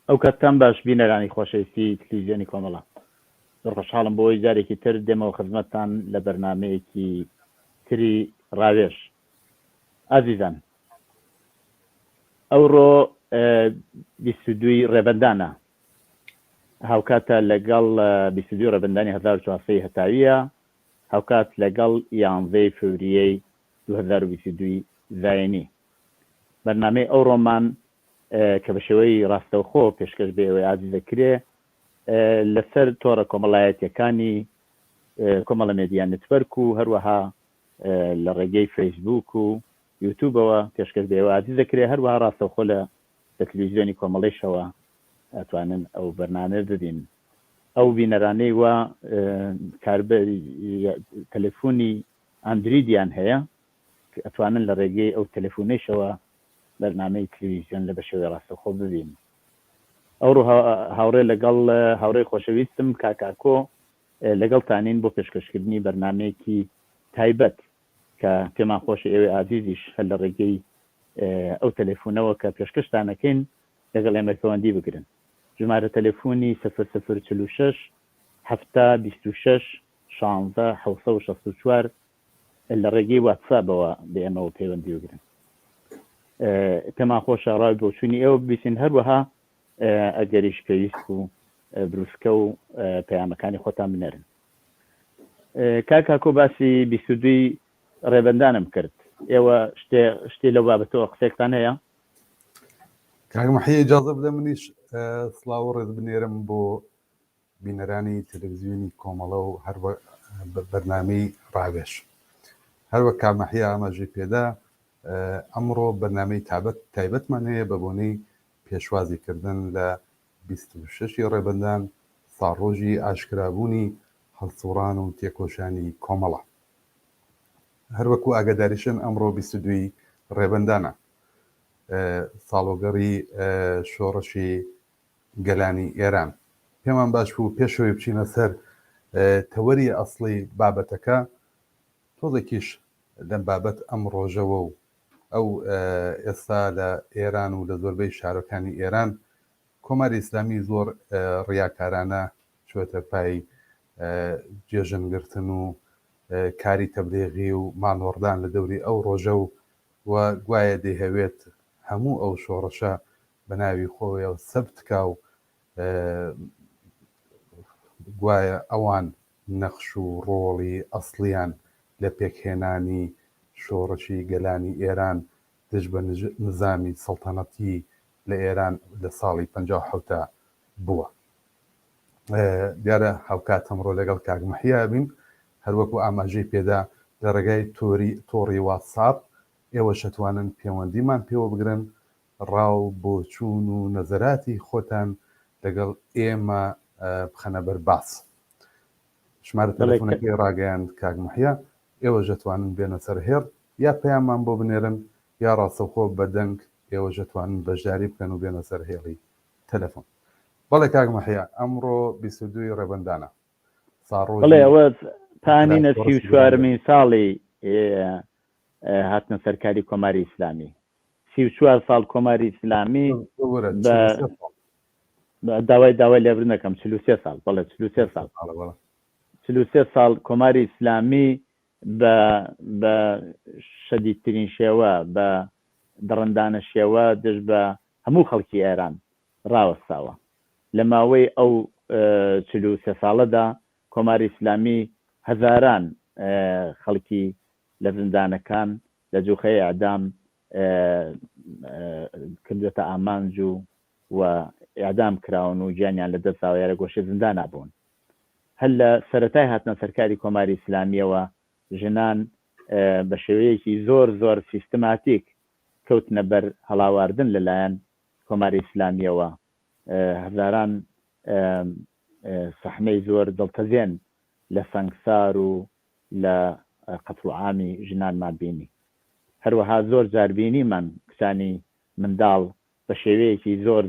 ئەو کاتتان باش بینەرانی خۆشەویستی تلویزیۆنی کۆمەڵە زۆر خۆشحاڵم بۆی جارێکی تر دێمەوە خزمەتتان لە بەرنامەیەکی تری ڕاوێژ. ئازیزان، ئەوڕۆ 22 ڕێبەندانە، هاوکاتە لەگەڵ 22 ڕێبەندانی 1400 هەتاویە، هاوکات لەگەڵ 11 فەوریەی 2022 زایێنی. بەرنامەی ئەوڕۆمان کە بە شێوەی ڕاستەوخۆ پێشکەش بێ ئەوەی ئازیز دەکرێ لەسەر تۆڕە کۆمەڵایەتیەکانی کۆمەڵە مێدیا نتوەرک و هەروەها لە ڕێگەی فەیسبوک و یوتیوبەوە پێشکەش بێ ئەوە ئازیز دەکرێ، هەروەها ڕاستەوخۆ لە تەلەڤیزیۆنی کۆمەڵیشەوە ئەتوانن ئەو بەرنامە ببین. ئەو بینەرانەی وە کاربەری تەلەفۆنی ئەندرویدیان هەیە ئەتوانن لە ڕێگەی ئەو تەلەفۆنەیشەوە بەرنامەی تلویزیۆن لە بەشێوەی ڕاستەوخۆ ببین. ئەوڕۆ هاوڕێ لەگەڵ هاوڕێی خۆشەویستم کاکاکۆ لەگەڵتانین بۆ پێشکەشکردنی بەرنامەیەکی تایبەت کە پێمان خۆشە ئێوەی ئازیزیش هەر لە ڕێگەی ئەو تەلەفۆنەوە کە پێشکەشتانەکەین لەگەڵ ئێمە پەیوەندی بگرن. ژمارە تەلەفۆنی 0046 726 16 764 لە ڕێگەی واتسابەوە بە ئێمەوە پەیوەندی بگرن. پێمان خۆشە ڕاوی بۆچوونی ئێوە ببیستین، هەروەها ئەگەریش پێویست و بروسکە و پەیامەکانی خۆتان بنێرن. کاکاکۆ باسی 22 ڕێبەندانم کرد، ئێوە شتێ لەو بابەتەوە قسێکتان هەیە؟ کاک مەحی ئیجازە بدە منیش سڵاو و ڕێز بنێرم بۆ بینەرانی تەلەڤیزیۆنی کۆمەڵە و هەروە بەرنامەی ڕاوێژ. هەروە کاک مەحی ئاماژەی پێدا ئەمڕۆ بەرنامەی تایبەتمان هەیە بە بۆنەی پێشوازیکردن لە 26 ڕێبەندان ساڕۆژی ئاشکرابوونی هەڵسوڕان و تێکۆشانی کۆمەڵە. هەروەکو ئاگاداریشن ئەمڕۆ 22 ڕێبەندانە ساڵۆگەڕی شۆڕشی گەلانی ئێران. پێمان باش بوو پێشەوەی بچینە سەر تەوەری ئەسڵی بابەتەکە، تۆزێکیش لەم بابەت ئەم ڕۆژەوە و ئەو ئێستا لە ئێران و لە زۆربەی شارەکانی ئێران کۆماری ئیسلامی زۆر ڕیاکارانە چۆتە پای جێژنگرتن و کاری تەبلیغی و مانوەڕدان لە دەوری ئەو ڕۆژە و گوایە دەیهەوێت هەموو ئەو شۆڕشە بە ناوی خۆیەوە سەبتکا و گوایە ئەوان نەخش و ڕۆڵی ئەسڵیان لە پێکهێنانی شۆڕشی گەلانی ئێران دژ بە نظامی سەڵتەنەتی لە ئێران لە ساڵی 57 بووە. دیارە هاوکات ئەمڕۆ لەگەڵ کاک مەحیا بین، هەروەکو ئاماژەی پێدا لە ڕێگای تۆڕی واتساپ ئێوە شەتوانن پەیوەندیمان پێوە بگرن، ڕاو بۆ چوون و نەزەراتی خۆتان لەگەڵ ئێمە بخەنە بەرباس. ژمارە تەلەفۆنەکەی ڕاگەیاند کاک مەحیا، ئێوە ژەتوانن بێنە سەر هێڵ یا پەیاممان بۆ بنێرن یا ڕاستەوخۆ بەدەنگ ئێوە ژەتوانن بەشداری بکەن و بێنە سەر هێڵی تەلەفۆن. بەڵێ کاک مەحیا، ئەمڕۆ 22 ڕێبەندانە بڵێ ئەوە تانینە 34مین ساڵی هاتنە سەرکاری کۆماری ئیسلامی. 34 ساڵ کۆماری ئیسلامی داوای لێبرن نەکەم 43 ساڵ، بەڵێ 43 ساڵ کۆماری ئیسلامی بە شەدیدترین شێوە بە دڕندانە شێوە دژ بە هەموو خەڵکی ئێران ڕاوەستاوە. لە ماوەی ئەو 43 ساڵەدا کۆماری ئیسلامی هەزاران خەڵکی لە زندانەکان لە جوخەی ئەعدام کردوێتە ئامانج و ئەعدام کراون و گیانیان لە دەستاوە یارە گۆشەی زیندان بوون. هەر لە سەرەتای هاتنە سەرکاری کۆماری ئیسلامیەوە ژنان بە شێوەیەکی زۆر سیستماتیک کەوتنە بەر هەڵاواردن لەلایەن کۆماری ئیسلامیەوە. هەزاران سەحنەی زۆر دڵتەزێن لە سەنگسار و لە قەتڵ عامی ژنانمان بینی. هەروەها زۆر جاربینیمان کچانی منداڵ بە شێوەیەکی زۆر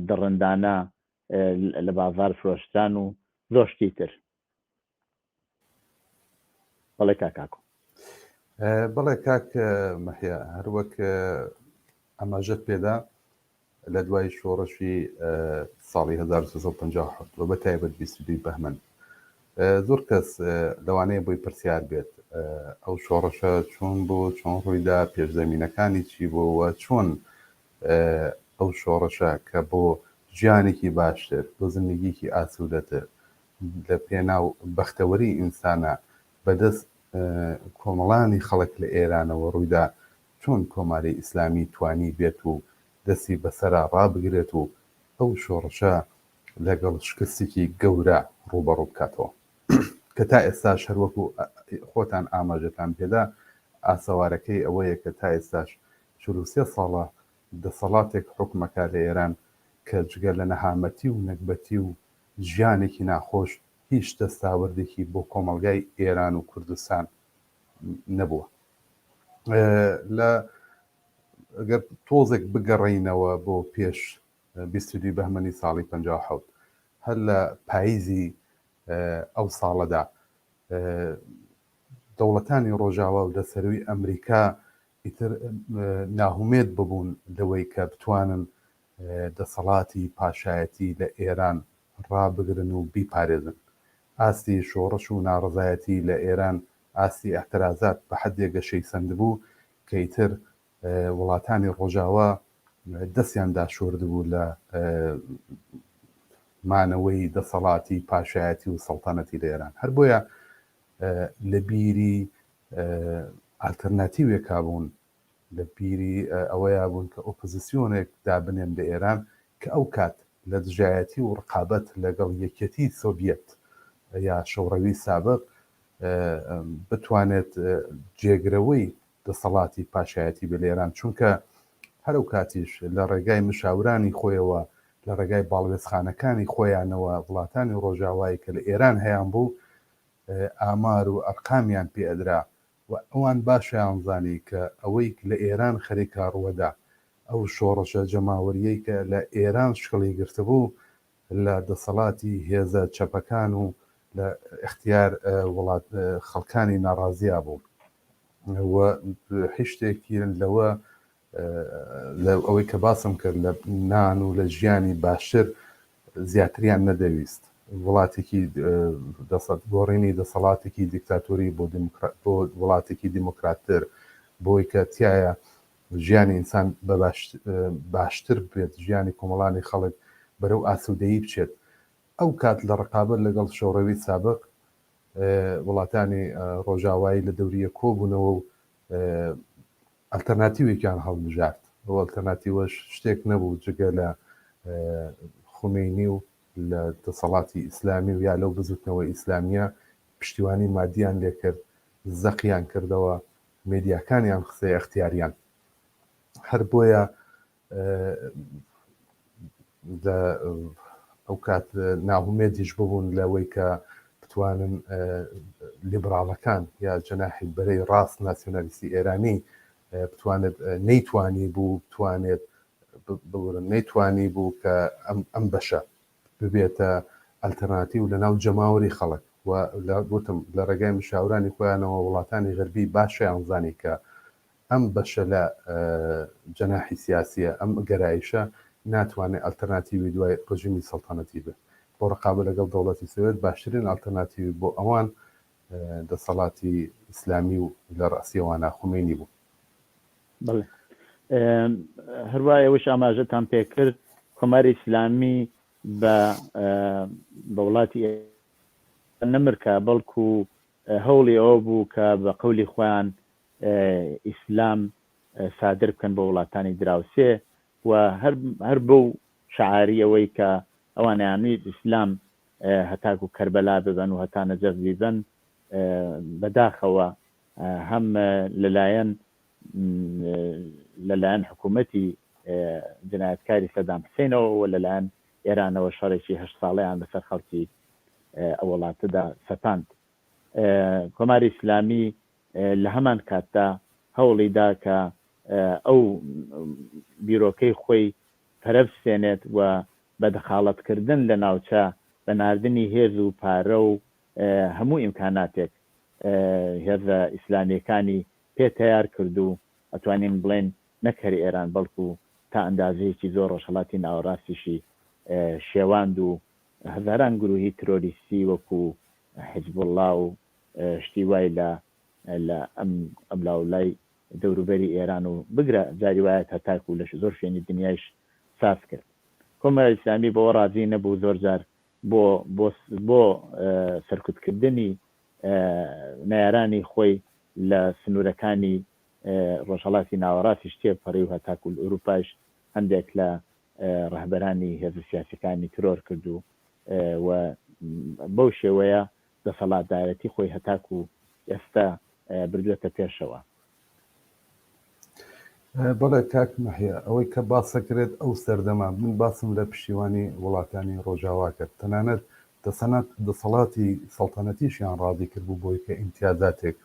دڕندانە لە بازار فرۆشتان و زۆر شتی تر. بەڵێ کاکاکۆ. بەڵێ کاک مەحیا، هەروەک ئەماژەت پێدا لە دوای شۆڕشی ساڵی 1950 بە تایبەت 22 بەهمەن. زۆر کەس لەوانەیە بۆی پرسیار بێت ئەو شۆڕشە چۆن بۆ چۆن ڕوویدا، پێشزەمینەکانی چی بۆوە، چۆن ئەو شۆڕشە کە بۆ ژیانێکی باشتر، بۆ زندگیکی ئاسوودەتر لە پێناو بەختەوەری ئینسانە بەدەست کۆمەڵانی خەڵک لە ئێرانەوە ڕوویدا، چۆن کۆماری ئیسلامی توانی بێت و دەستی بەسەرا ڕابگرێت و ئەو شۆڕشە لەگەڵ شکستێکی گەورە ڕوبەڕوو بکاتەوە کە تا ئێستاش هەروەکو خۆتان ئاماژەتان پێدا ئاسەوارەکەی ئەوەیە کە تا ئێستاش 43 ساڵە دەسەڵاتێک حکومەکە لە ئێران کە جگە لە نەهامەتی و نەکبەتی و ژیانێکی ناخۆش هیچ دەستاوردێکی بۆ کۆمەلگای ئێران و کوردستان نەبووە. لە ئەگەر تۆزێک بگەڕینەوە بۆ پێش 22 بەهمەنی ساڵی 57 هەر لە پاییزی ئەو ساڵەدا دەوڵەتانی ڕۆژاوا و لەسەروی ئەمریکا ئیتر ناهومێت ببوون لەوەی کە بتوانن دەسەڵاتی پاشایەتی لە ئێران ڕابگرن و بیپارێزن. ئاستی شۆڕش و ناڕزایەتی لە ئێران ئاستی ئەحترازات بە حەدێک گەشەی سەند بوو کە ئیتر وڵاتانی ڕۆژاوا دەستیان داشۆردبوو لە مانەوەی دەسەڵاتی پاشایەتی و سەڵتانەتی لە ئێران. هەر بۆیە لە بیری ئالتەرناتیوێکا بوون، لە بیری ئەوەیە بوون کە ئۆپۆزیسیۆنێک دابنێن لە ئێران کە ئەو کات لە دژایەتی و ڕقابەت لەگەڵ یەکێتی سۆڤیەت یا شەوڕەوی سابق بتوانێت جێگرەوەی دەسەڵاتی پاشایەتی بە لە ئێران، چونکە هەرو کاتیش لە ڕێگای مشاورانی خۆیەوە، لە ڕێگای باڵوێزخانەکانی خۆیانەوە وڵاتانی ڕۆژاوایی کە لە ئێران هەیان بوو ئامار و ئەرقامیان پێئدرا و ئەوان باشیان زانی کە ئەوەی لە ئێران خەریکا ڕوەدا، ئەو شۆڕشە جەماوەریەی کە لە ئێران شکڵی گرتبوو لە دەسەڵاتی هێزە چەپەکان و لە اختیار وڵات خەڵکانی ناڕازیا بوو و هیچ لەوە ئەوەی کە باسم کرد لە نان و لە ژیانی باشتر زیاتریان نەدەویست. وڵاتێکی گۆڕینی دەسەڵاتێکی دیکتاتۆری بۆ وڵاتێکی دیموکراتتر بۆی کە تایە ژیانی ئینسان باشتر بێت، ژیانی کۆمەڵانی خەڵک بەرەو ئاسوودەیی بچێت. ئەو کات لە ڕقابەت لەگەڵ شۆڕەوی سابق وڵاتانی ڕۆژاوایی لە دەوریە کۆبوونەوە و ئەلتەرناتیوێکیان هەڵبژارد. ئەو ئەلتەرناتیوەش شتێک نەبوو جگە لە خومینی و لە دەسەڵاتی ئیسلامی و یا لەو بزوتنەوە ئیسلامیە پشتیوانی مادیان لێکرد، زەقیان کردەوە، مێدیاکانیان قسە اختیاریان. هەر بۆیە ئەو کات ناهومێدیش ببوون لەوەی کە بتوانن لیبراڵەکان یا جەناحی بەرەی ڕاست ناسیۆنالیستی ئێرانی بتوانێت نەیتوانی بوو بتوانێت ببورن، نەیتوانی بوو کە ئەم بەشە ببێتە ئەلتەرناتیو لە ناو جەماوەری خەڵک و گوتم لە ڕێگای مشاورانی خۆیانەوە وڵاتانی غەربی باشیان زانی کە ئەم بەشە لە جەناحی سیاسیە، ئەم گەرایشە ناتوانێت ئەلتەرناتیوی دوای ڕژیمی سەڵتانەتی بێت. بۆ ڕقابەت لەگەڵ دەوڵەتی سوێت باشترین ئەلتەرناتیوی بۆ ئەوان دەسەڵاتی ئیسلامی و لە ڕاستیەوانە خومینی بوو. بەڵێ هەروایە ئەوەش ئاماژەتان پێ کرد کۆماری ئیسلامی بە وڵاتی نەمرکە بەڵکو هەوڵی ئەوە بوو کە بە قەولی خۆیان ئیسلام سادر بکەن بە وڵاتانی دراوسێ و هەر بەو شعاری ئەوەی کە ئەوانیانویت ئیسلام هەتاکو کەربەلا ببن و هەتا نەجەف بیبن بەداخەوە هەم لەلایەن حکوومەتی جنایەتکاری سەدام حوسێنەوە و لەلایەن ئێرانەوە شەڕێکی 8 ساڵەیان بەسەر خەڵکی ئەو وڵاتەدا سەپاند. کۆماری ئیسلامی لە هەمان کاتدا هەوڵیدا کە ئەو بیرۆکەی خۆی پەرەبسێنێت و بە دەخاڵەتکردن لە ناوچە بە ناردنی هێز و پارە و هەموو ئیمکاناتێک هێزە ئیسلامیەکانی پێ تیار کرد و ئەتوانین بڵێن نەکەری ئێران بەڵکو تا ئەندازەیەکی زۆر ڕۆژهەڵاتی ناوەڕاستیشی شێواند و هەزاران گروهی ترۆریستی وەکو حیزب الله و شتی وای لە ئەم لاولای دەوروبەری ئێران و بگرە جاری وایە هەتاکو لە زۆر شوێنی دنیایش ساز کرد. کۆمەڵی ئیسلامی بۆ ڕازی نەبوو زۆر جار بۆ سەرکوتکردنی نایارانی خۆی لە سنوورەکانی ڕۆژهەڵاتی ناوەڕاستی تێپەڕی و هەتاکو ئەوروپاش هەندێک لە ڕەهبەرانی هێزە سیاسەکانی ترۆر کرد و بەو شێوەیە دەسەڵاتدارەتی خۆی هەتاکو ئێستا بردوێتە پێشەوە. بەڵێ کاک مەحیا ئەوەی کە باسەکرێت ئەو سەردەما من باسم لە پشتیوانی وڵاتانی ڕۆژاوا کرد تەنانەت دەسەڵاتی سەڵتەنەتیشیان ڕازی کرد بوو بۆی کە ئیمتیازاتێک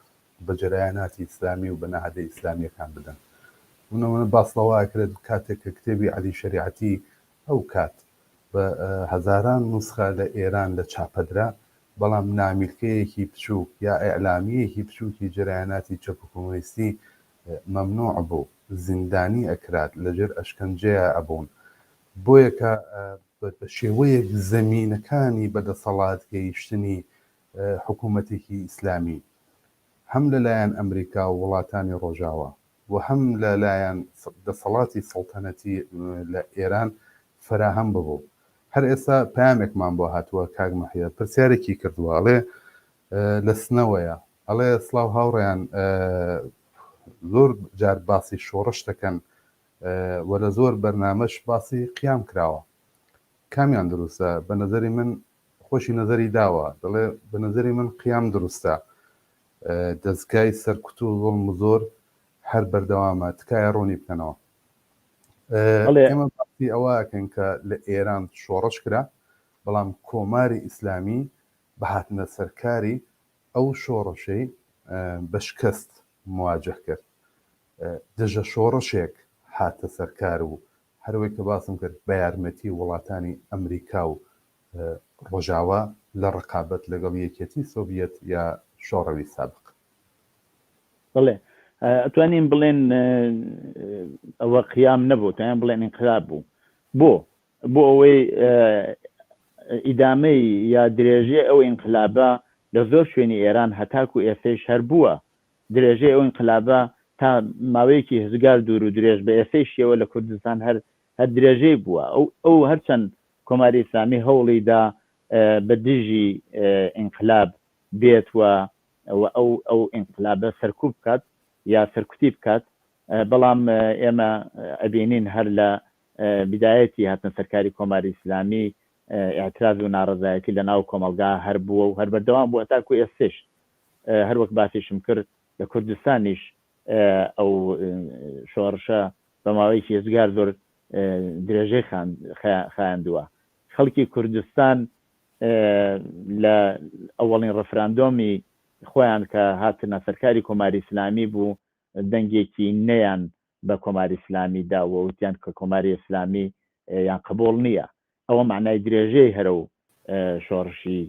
بە جەرایاناتی ئیسلامی و بە نەهەدە ئیسلامیەکان بدەن. منە باسڵەوە کرێت کاتێک کە کتێبی عەلی شەریعەتی ئەو کات بە هەزاران نوسخە لە ئێران لە چاپەدرا، بەڵام نامیلکەیەکی بچووک یا ئەعلامیەکی بچووکی جەرایاناتی چەپ و کۆمۆنیستی مەمنوع بوو، زیندانی ئەکرات، لەژێر ئەشکەنجەیە ئەبوون. بۆیە کە بە شێوەیەک زەمینەکانی بەدەسەڵات گەیشتنی حکوومەتێکی ئیسلامی هەم لەلایەن ئەمریکا و وڵاتانی ڕۆژاوە و هەم لەلایەن دەسەڵاتی سەڵتەنەتی لە ئێران فراهەم ببوو. هەر ئێستا پامێکمان بۆ هاتووە کاک مەحیا پرسیارێکی کردووە، ئەڵێ لە سنەوەیە، ئەڵێ سڵاو هاوڕێیان زۆر جار باسی شۆڕش دەکەن و لە زۆر بەرنامەش باسی قیام کراوە، کامیان دروستە؟ بە نەزەری من خۆشی نەزەری داوە، دەڵێ بە نەزەری من قیام دروستە، دەستگای سەرکوت و زۆڵم زۆر هەر بەردەوامە، تکایە ڕوونی بکەنەوە. ئێمە باسی ئەوەکەن کە لە ئێران شۆڕش کرا، بەڵام کۆماری ئیسلامی بەهاتنە سەرکاری ئەو شۆڕشەی بە شکست مواجه کرد. دژە شۆڕشێک هاتە سەرکار و هەروەی کە باسم کرد بە یارمەتی وڵاتانی ئەمریکا و ڕۆژاوا لە ڕقابەت لەگەڵ یەکێتی سۆڤیەت یا شۆڕەوی سابق. بڵێ ئەتوانین بڵێن ئەوە قیام نەبوو، تایان بڵێن انقلاب بوو. بۆ ئەوەی ئیدامەی یا درێژێ ئەو انقلابە لە زۆر شوێنی ئێران هەتاکو ئێسەیش هەر بووە. درێژەی ئەو انقلابە تا ماوەیەکی هزگار دوور و درێژ بە ئێسەی شێوە لە کوردستان هەر درێژەی بووە. ئەو هەرچەند کۆماری ئیسلامی هەوڵیدا بە دژی انقلاب بێت و ئەو انقلابە سەرکوب بکات یا سەرکوتی بکات، بەڵام ئێمە ئەبینین هەر لە بدایەتی هاتن سەرکاری کۆماری ئیسلامی ئاعتراض و ناڕەزایەتی لە ناو کۆمەلگا هەر بووە و هەر بەردەوام بووە تاکو ئێستش. هەر وەک باسیشم کرد لە کوردستانیش ئەو شۆڕشە بە ماوەیەکی هێزگار زۆر درێژەی خایاندووە. خەڵکی کوردستان لە ئەوەڵین ڕەفراندۆمی خۆیان کە هاتنە سەرکاری کۆماری ئیسلامی بوو، دەنگێکی نەیان بە کۆماری ئیسلامی داوە، وتیان کە کۆماری ئیسلامی یان قبوڵ نییە. ئەوە معنای درێژەی هەرە و شۆڕشی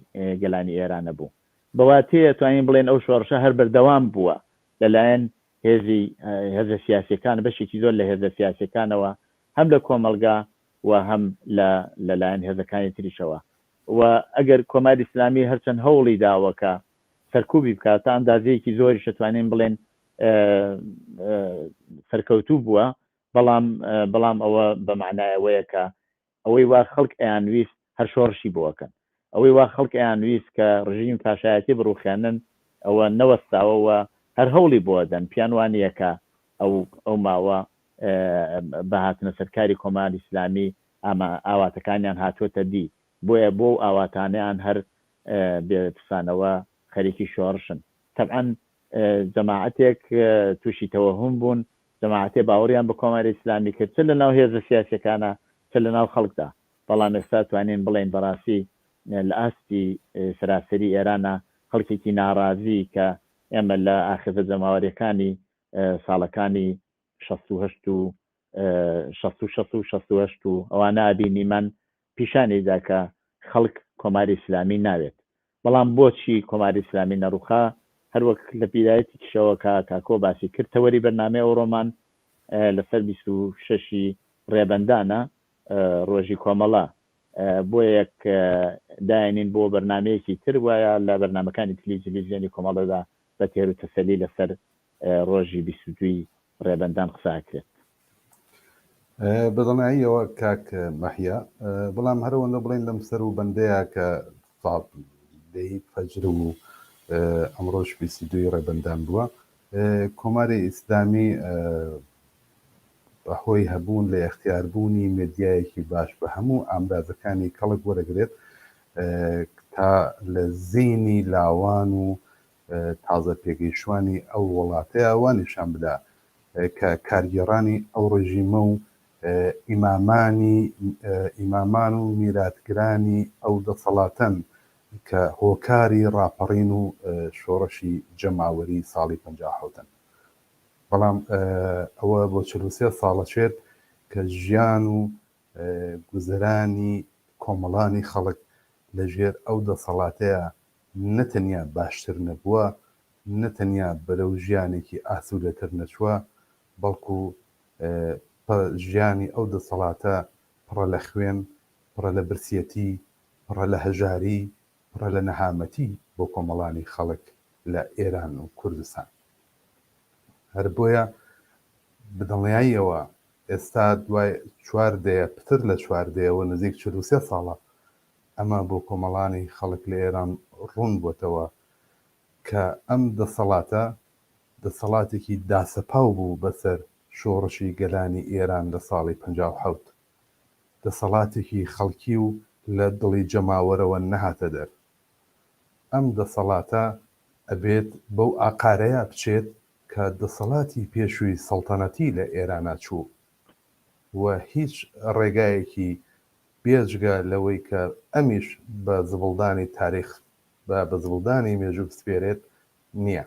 گەلانی ئێرانە بوو. بەواتەیە توانین بڵێن ئەو شۆڕشە هەر بەردەوام بووە لەلایەن هێزە سیاسیەکان، بەشێکی زۆر لە هێزە سیاسیەکانەوە، هەم لە کۆمەلگا و هەم لەلایەن هێزەکانی تریشەوە. و ئەگەر کۆماری ئیسلامی هەرچەند هەوڵی داوەکە سەرکوبی بکات تا ئەندازەیەکی زۆری شەتوانین بڵێن سەرکەوتوو بووە، بەڵام ئەوە بە معنایەوەیە کە ئەوەی وا خەڵک ئەیانویست هەر شۆڕشی بووەکەن، ئەوەی وا خەڵک ئەیانویست کە ڕژیم پاشایەتی بڕوخێنن ئەوە نەوەستاوەوە هەر هەوڵی بۆ دەن، پیان وانییە کە ئەو ماوە بەهاتنە سەرکاری کۆماری ئیسلامی ئاواتەکانیان هاتوۆتە دی، بۆیە بۆ ئاواتانیان هەر بێتسانەوە خەریکی شۆڕشن. طبعاً جەماعەتێک تووشی تەوەهم بوون، جەماعەتێ باوەڕیان بە کۆماری ئیسلامی کرد، چ لە ناو هێزە سیاسیەکانە چ لە ناو خەڵکدا. بەڵام ئێستا توانین بڵێن بەڕاستی لە ئاستی سەراسەری ئێرانە خەڵکێکی ناڕازی کە ئێمە لە ئاخرە جەماوەریەکانی ساڵەکانی 66 و ئەوانە ئابینیمان پیشانێدا کە خەڵک کۆماری ئیسلامی ناوێت. بەڵام بۆچی کۆماری ئیسلامی نەڕووخا؟ هەر وەک لە پیدایەتی کشەوە کاکۆ باسی کرد، تەوەری بەرنامەی ئەوڕۆمان لەسەر 26 ڕێبەندانە ڕۆژی کۆمەڵە بۆ یەک داینین بۆ بەرنمەیەکی تر وایە لە بەرنمەکانی تەلەڤیزیۆنی کۆمەڵەدا بە تێر و تەسەلی لەسەر ڕۆژی 22 ڕێبەندان قساکرێت. بەدڵنیاییەوە کاک مەحیا، بەڵام هەرەوەندە بڵێن لەم سەر و بەندەیە کە دەی فەجر و ئەمڕۆژ 22 ڕێبەندان بووە، کۆماری ئیسلامی بەهۆی هەبوون لە اختیاربوونی مێدیایەکی باش بە هەموو ئامرازەکانی کەڵک وەرەگرێت تا لە زینی لاوان و تازە پێگەیشتوانی ئەو وڵاتەیە وانیشان بدا کە کارگێڕانی ئەو ڕژیمە و ئیمامان و میراتگرانی ئەو دەسەڵاتەن کە هۆکاری ڕاپەڕین و شۆڕشی جەماوەری ساڵی 57. بەڵام ئەوە بۆ 43 ساڵەچێت کە ژیان و گوزەرانی کۆمەڵانی خەڵک لەژێر ئەو دەسەڵاتەیە نەتەنیا باشتر نەبووە، نەتەنیا بەرەو ژیانێکی ئاسوودەتر نەچووە، بەڵکو ژیانی ئەو دەسەڵاتە پڕە لە خوێن، پڕە لە برسیەتی، پڕە لە هەژاری، پڕە لە نەهامەتی بۆ کۆمەڵانی خەڵک لە ئێران و کوردستان. هەر بۆیە بدڵنیاییەوە ئێستا دوای چواردەیە پتر لە چواردەیەوە نزیک 43 ساڵە ئەمە بۆ کۆمەڵانی خەڵک لە ئێران ڕوون بووتەوە کە ئەم دەسەڵاتە دەسەڵاتێکی داسەپاو بوو بەسەر شۆڕشی گەلانی ئێران لە ساڵی 57، دەسەڵاتێکی خەڵکی و لە دڵی جەماوەرەوە نەهاتە دەر. ئەم دەسەڵاتە ئەبێت بەو ئاقارەیە بچێت کە دەسەڵاتی پێشووی سەڵتەنەتی لە ئێرانە چوو و هیچ ڕێگایەکی بێجگە لەوەی کە ئەمیش بە زبڵدانی تاریخ بە زبڵدانی مێژوو بسپێرێت نییە.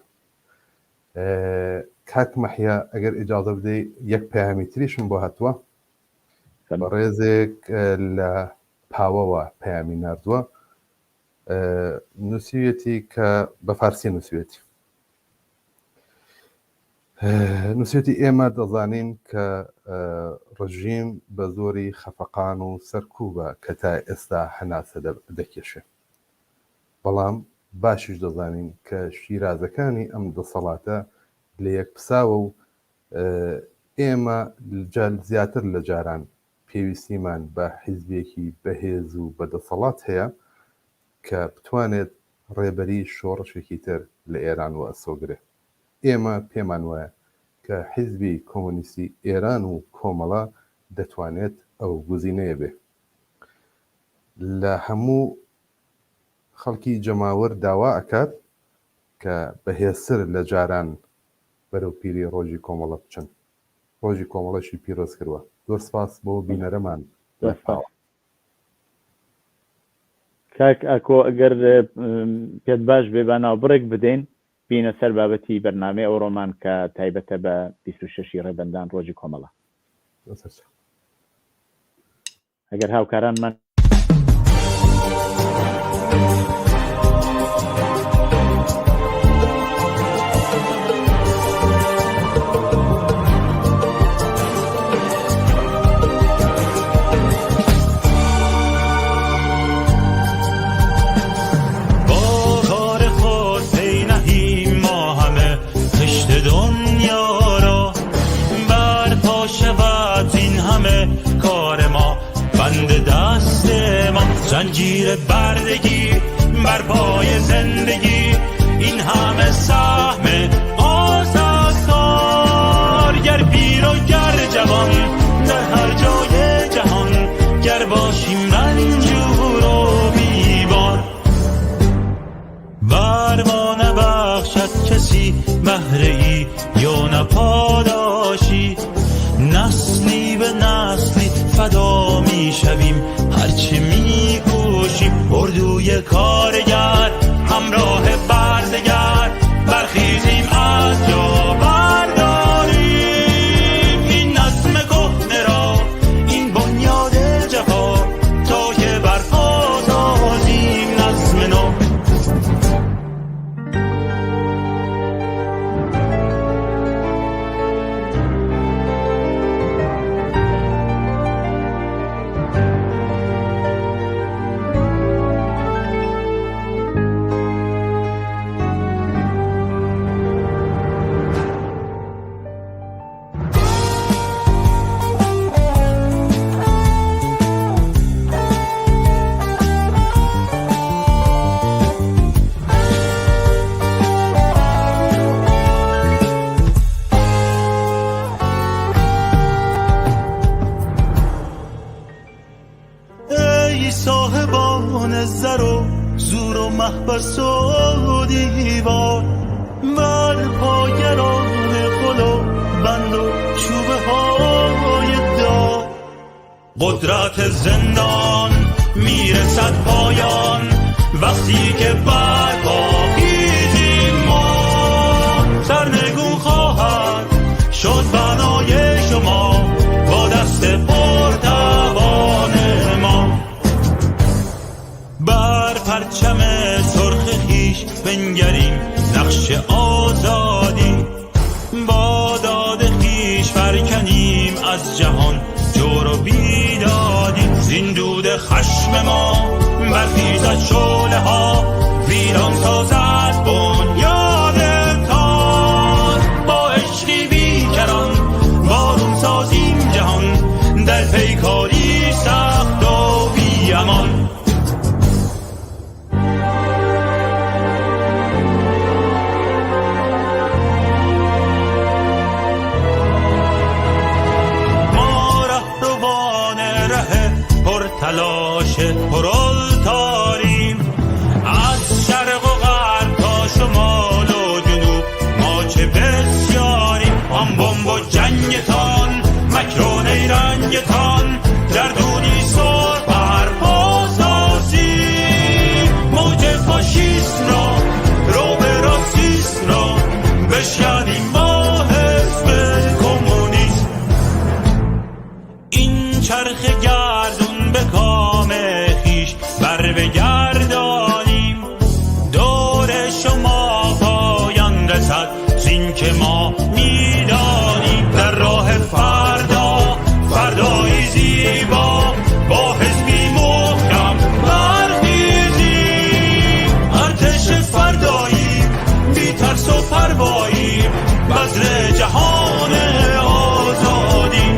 کاک مەحیا ئەگەر ئیجازە بدەی یەک پەیامی تریشم بۆ هاتووە، بە ڕێزێک لە پاوەوە پەیامی ناردووە، نووسیوێتی کە بە فارسی نووسێتی ئێمە دەزانین کە ڕژیم بە زۆری خەفەقان و سەرکوبە کە تا ئێستا هەناسە دەکێشێ، بەڵام باشیش دەزانین کە شیرازەکانی ئەم دەسەڵاتە لە یەک پساوە و ئێمە زیاتر لە جاران پێویستیمان بە حیزبێکی بەهێز و بەدەسەڵات هەیە کە بتوانێت ڕێبەری شۆڕشێکی تر لە ئێران و ئەسۆگرێ. ئێمە پێمان وایە کە حیزبی کۆمۆنیستی ئێران و کۆمەڵە دەتوانێت ئەو گوزینەیە بێ. لە هەموو خەڵکی جەماوەر داوا ئەکات کە بەهێزتر لە جاران بەرەو پیری ڕۆژی کۆمەڵە بچن. ڕۆژی کۆمەڵەشی پیرۆز کردووە. زۆر سپاس بۆ بینەرەمان. کاک ئەکۆ ئەگەر پێت باش بێ با ناوبڕێک بدەین بینە سەر بابەتی بەرنامەی ئەوڕۆمان کە تایبەتە بە 26 ڕێبەندان ڕۆژی کۆمەڵە. ئەگەر هاوکارانمان زنجیر بردگی بر پای زندگی، این همه سهم آزادکار، گر پیر و گر جوان در هر جای جهان، گر باشیم رنجور و بیمار. بر ما نبخشد کسی بهره‌ای یا نپاداشی، نسلی به نسلی فدا می شویم هرچی می کوشیم. اردوی کارگر همراه بردگر، برخیزیم از جا برداریم این نظم کهنه را، این بنیاد جفا، تا که برپا سازیم نظم نو. و محبس و دیوار، بر پاگران خدا بند و چوبه های دار. قدرت زندان میرسد پایان وقتی که برپاییزیم ما. سرنگون خواهد شد بنای شما با دست پرتوان ما. بر پرچم سرخ خیش بنگریم نقش آزادی، با داد خیش فرکنیم از جهان جور و بیدادی. زین دود خشم ما برخیزد شعله ها، ویران سازد بنیادتان. با عشقی بیکران بارون سازیم جهان، در پیکاری سخت و بی امان. تلاش پرالتاریم، از شرق و غرب تا شمال و جنوب ما چه بسیاریم. آن بمب و جنگتان مکر و نیرنگتان گردونی سر برپا سازیم. موج فاشیست را رو به راسیست را بشکنیم با حزب کمونیست. این چرخ گردون به کام خیش بر بگردانیم، دور شما پایان رسد زین که ما میدانیم. در راه فردا فردایی زیبا با حزبی محکم برخیزیم. ارتش فردایی بی ترس و پروایی بذر جهان آزادی.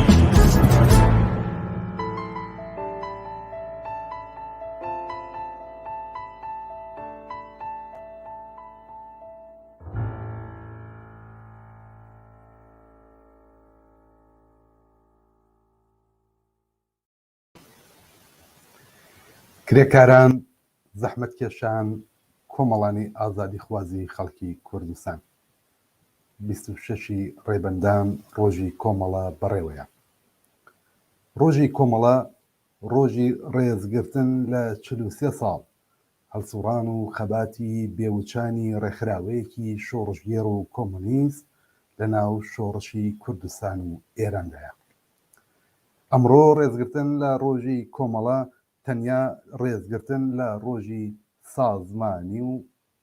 کرێکاران، زەحمەتکێشان، کۆمەڵانی ئازادی خوازی خەڵکی کوردستان 26 ڕێبەندان ڕۆژی کۆمەڵە بەڕێوەیە. ڕۆژی کۆمەڵە ڕۆژی ڕێزگرتن لە 43 ساڵ هەڵسوڕان و خەباتی بێوچانی ڕێکخراوەیەکی شۆڕژگێڕ و کۆمونیست لە ناو شۆڕشی کوردستان و ئێراندایە. ئەمڕۆ ڕێزگرتن لە ڕۆژی کۆمەڵە تەنیا ڕێزگرتن لە ڕۆژی سازمانی و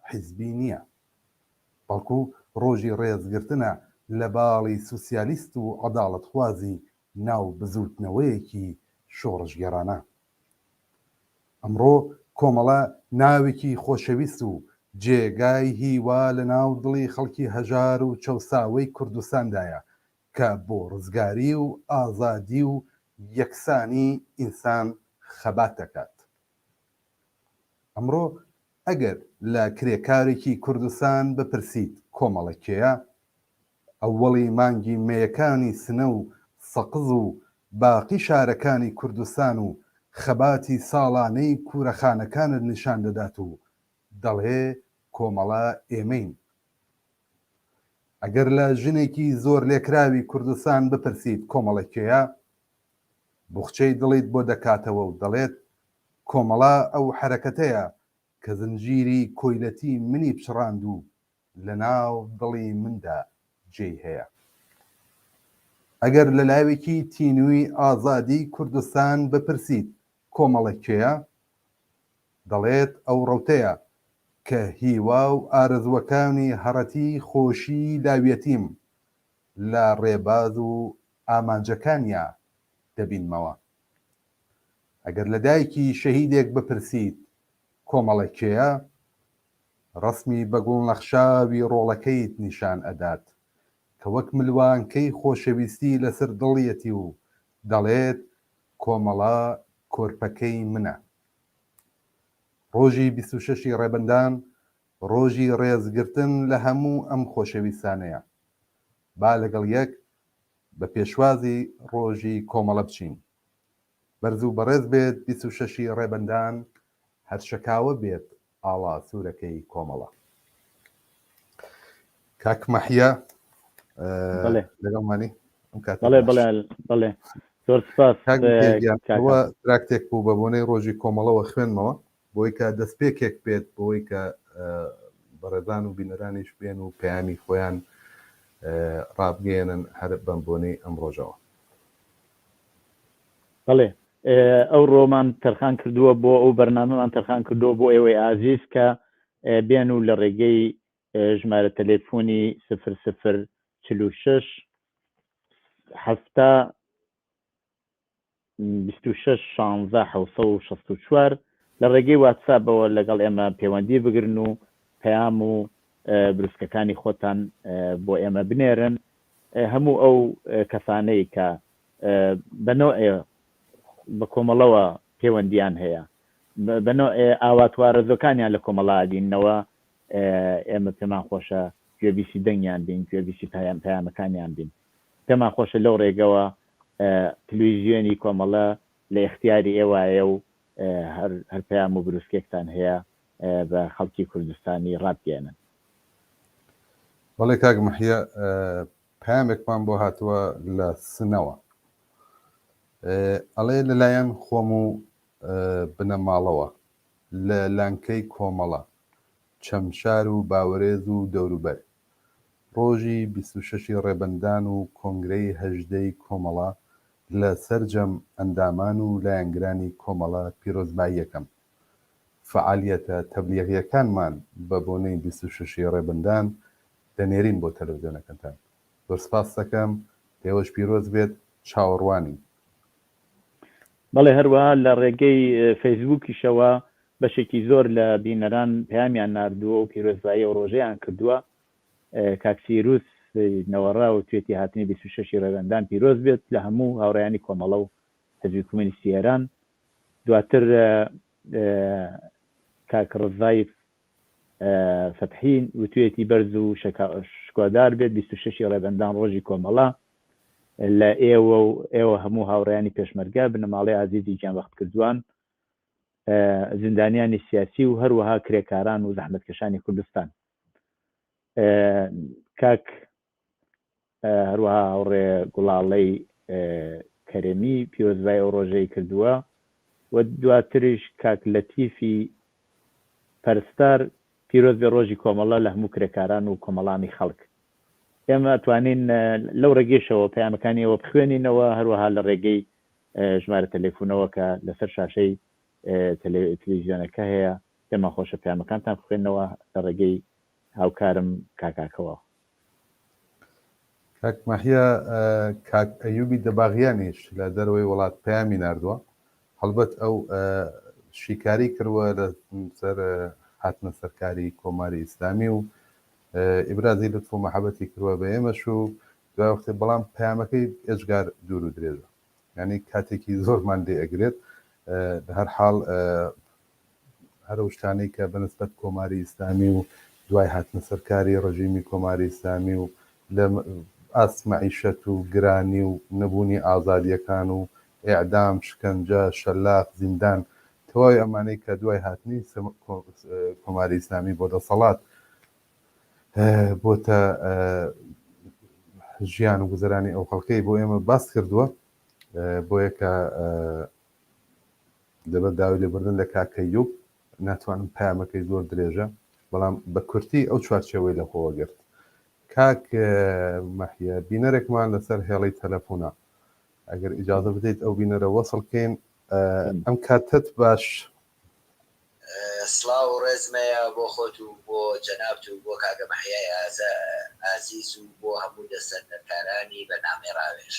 حیزبی نییە، بەڵکو ڕۆژی ڕێزگرتنە لە باڵی سوسیالیست و عەداڵەتخوازی ناو بزوتنەوەیەکی شۆڕژگێڕانە. ئەمڕۆ کۆمەڵە ناوێکی خۆشەویست و جێگای هیوا لە ناو دڵی خەڵکی هەژار و چەوساوەی کوردستاندایە کە بۆ ڕزگاری و ئازادی و یەکسانی ئینسان خەبات دەکات. ئەمڕۆ ئەگەر لە کرێکارێکی کوردستان بپرسیت کۆمەڵە کێیە، ئەوەڵی مانگی مێیەکانی سنە و سەقز و باقی شارەکانی کوردستان و خەباتی ساڵانەی کوورەخانەکانت نیشان دەدات و دەڵێ کۆمەڵە ئێمەین. ئەگەر لە ژنێکی زۆر لێکراوی کوردستان بپرسیت کۆمەڵە کێیە، بوخچەی دڵیت بۆ دەکاتەوە و دەڵێت کۆمەڵە ئەو حرەکەتەیە کە زنجیری کۆیلەتی منی پچڕاند و لە ناو دڵی مندا جێی هەیە. ئەگەر لە لاوێکی تینووی ئازادی کوردستان بپرسیت کۆمەڵە کێیە، دەڵێت ئەو ڕەوتەیە کە هیوا و ئارەزوەکانی هەڕەتی خۆشی لاوێتیم لە ڕێباز و ئامانجەکانیە دەبینمەوە. ئەگەر لە دایکی شەهیدێک بپرسیت کۆمەڵە کێیە، ڕەسمی بەگوڵ نەخشاوی ڕۆڵەکەیت نیشان ئەدات کە وەک ملوانکەی خۆشەویستی لەسەر دڵیەتی و دەڵێت کۆمەڵە کۆرپەکەی منە. ڕۆژی 26 ڕێبەندان ڕۆژی ڕێزگرتن لە هەموو ئەم خۆشەویستانەیە. با لەگەڵ یەک بە پێشوازی ڕۆژی کۆمەڵە بچین. بەرز و بەڕێز بێت 26 ڕێبەندان، هەرشەکاوە بێت ئاڵا سوورەکەی کۆمەڵە. کاک مەحیا بەڵێ لەگەڵمانی بەڵێ زۆر سپاس. تراکتێک بوو بە بۆنەی ڕۆژی کۆمەڵەوە خوێنمەوە بۆی کە دەستپێکێک بێت بۆی کە بەڕێزان و بینەرانیش بێن و پەیامی خۆیان ڕابگەێنن هەر بەم بۆنەی ئەم ڕۆژەوە. بەڵێ ئەو ڕۆمان تەرخان کردووە بۆ ئەو بەرنامەمان تەرخان کردووە بۆ ئێوەی ئازیز کە بێن و لە ڕێگەی ژمارە تەلێفۆنی 0046 هەفتا 26 16 764 لە ڕێگەی واتسابەوە لەگەڵ ئێمە پەیوەندی بگرن و پەیام و بروسکەکانی خۆتان بۆ ئێمە بنێرن. هەموو ئەو کەسانەی کە بەنۆع بە کۆمەڵەوە پەیوەندیان هەیە بەنۆع ئاواتوارەزۆکانیان لە کۆمەڵا دینەوە ئێمە پێمان خۆشە گوێبیسی دەنگیان بین، گوێبیسی پەیامەکانیان بین. پێمان خۆشە لەو ڕێگەوە تلویزیۆنی کۆمەڵە لە اختیاری ئێوایە و هەر پەیام و بروسکێکتان هەیە بە خەڵکی کوردستانی ڕابگەێنن. بەڵێ کاک مەحیا پەیامێکمان بۆ هاتووە لە سنەوە، ئەڵێ لەلایەن خۆم و بنە ماڵەوە لە لانکەی کۆمەڵە چەمشار و باوەڕێز و دەوروبەر ڕۆژی 26 ڕێبەندان و کۆنگرەی هەژدەی کۆمەڵە لە سەرجەم ئەندامان و لایەنگرانی کۆمەڵە پیرۆزبایی یەکەم فعالیەتە تەبلیغیەکانمان بە بۆنەی 26 ڕێبەندان دەنێرین بۆ تەلەڤیزیۆنەکەتان. زۆر سپاس دەکەم، پێوەش پیرۆز بێت، چاوەڕوانی. بەڵێ هەروەها لە ڕێگەی فەیسبووکیشەوە بەشێکی زۆر لە بینەران پەیامیان ناردووە و پیرۆزبایی و ڕۆژەیان کردووە. کاکسیروس نەوەڕا و توێتی هاتنی 26 ڕێبەندان پیرۆز بێت لە هەموو هاوڕێیانی کۆمەڵە و حزبی کۆمۆنیستی ئێران. دواتر کاک ڕزای فەتحین و توێتی بەرز و شکۆدار بێت 26 ڕێبەندان ڕۆژی کۆمەڵە لە ئێوە هەموو هاوڕێیانی پێشمەرگە بنەماڵەی عزیزی گیانبەخت کردووان، زیندانیانی سیاسی و هەروەها کرێکاران و زەحمەتکەشانی کوردستان. کاک هەروەها هاوڕێ گوڵاڵەی کەرێمی پیرۆزبای ئەو ڕۆژەی کردووە و دواتریش کاک لەتیفی پەرستار پیرۆز بێ ڕۆژی کۆمەڵە لە هەموو کرێکاران و کۆمەڵانی خەڵک. ئێمە توانین لەو ڕێگەیشەوە پەیامەکانی ئەوە بخوێنینەوە، هەروەها لە ڕێگەی ژمارە تەلێفۆنەوە کە لەسەر شاشەی تەلەڤیزیۆنەکە هەیە پێمان خۆشە پەیامەکانتان بخوێنەوە لە ڕێگەی هاوکارم کاکاکەوە. کاک مەحیا کاک ئەیوبی دەباغیانیش لە دەرەوەی وڵات پەیامی ناردووە، هەڵبەت ئەو شیکاری کردووە لەسەر هاتنە سەرکاری کۆماری ئیسلامی و ئیبرازی لطف و مەحەبەتی کردووە بە ئێمەش و دوای وەختێ بەڵام پەیامەکەی ئێجگار دوور و درێژە، یعنی کاتێکی زۆرمان لێ ئەگرێت. لە هەر حاڵ هەرو شتانەی کە بەنسبەت کۆماری ئیسلامی و دوای هاتنە سەرکاری ڕژیمی کۆماری ئیسلامی و لە ئاسمەعیشەت و گرانی و نەبوونی ئازادیەکان و ئێعدام، شکنجە، شەلاق، زیندان، تەواوی ئەمانەی کە دوای هاتنی کۆماری ئیسلامی بۆ دەسەڵات بۆتە ژیان و گوزەرانی ئەو خەڵکەی بۆ ئێمە باس کردووە، بۆ یەکە دەبێت داوای لێبوردن لە کاکەیوب. ناتوانم پەیامەکەی زۆر درێژە بەڵام بە کورتی ئەو چوارچێوەی لە خۆوە گرت. کاک مەحیا بینەرێکمان لەسەر هێڵەی تەلەفۆنە، ئەگەر ئیجازە بدەیت ئەو بینەرە وەسڵکەین ئەم کاتت باش. سڵاو و ڕێزمەیە بۆ خۆت و بۆ جەنابت و بۆ کاکە مەحیای ئازیز و بۆ هەموو دەستەرکارانی بەنامەی ڕاوێژ.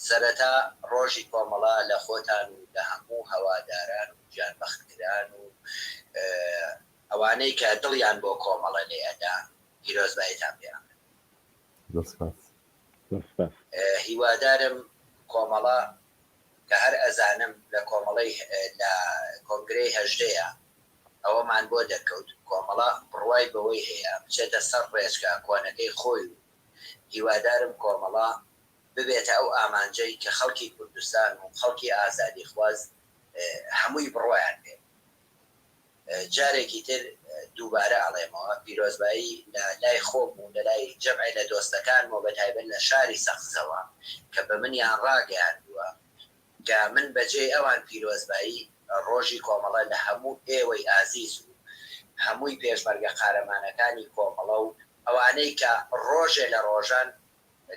سەرەتا ڕۆژی کۆمەڵا لە خۆتان و لە هەموو هەواداران و گیانبەختکران و ئەوانەی کە دڵیان بۆ کۆمەڵە لێ ئەدا پیرۆزباییتان پێیان. هیوادارم کۆمەڵە کە هەر ئەزانم لە کۆمەڵەی لە کۆنگرەی هەژدەیە ئەوەمان بۆ دەکەوت کۆمەڵە بڕوای بەوەی هەیە بچێتە سەر ڕێچکە کۆنەکەی خۆی و هیوادارم کۆمەڵە ببێتە ئەو ئامانجەی کە خەڵکی کوردستان و خەڵکی ئازادی خواز هەمووی بڕوایان بێ. جارێکی تر دووبارە ئەڵێمەوە پیرۆزبایی لە لای خۆم و لە لای جەمعی لە دۆستەکانمەوە بەتایبەت لە شاری سەخزەوە کە بە منیان ڕاگەیاندووە کە من بەجێ ئەوان پیرۆزبایی ڕۆژی کۆمەڵە لە هەموو ئێوەی ئازیز و هەمووی پێشمەرگە قارەمانەکانی کۆمەڵە و ئەوانەی کە ڕۆژێ لە ڕۆژان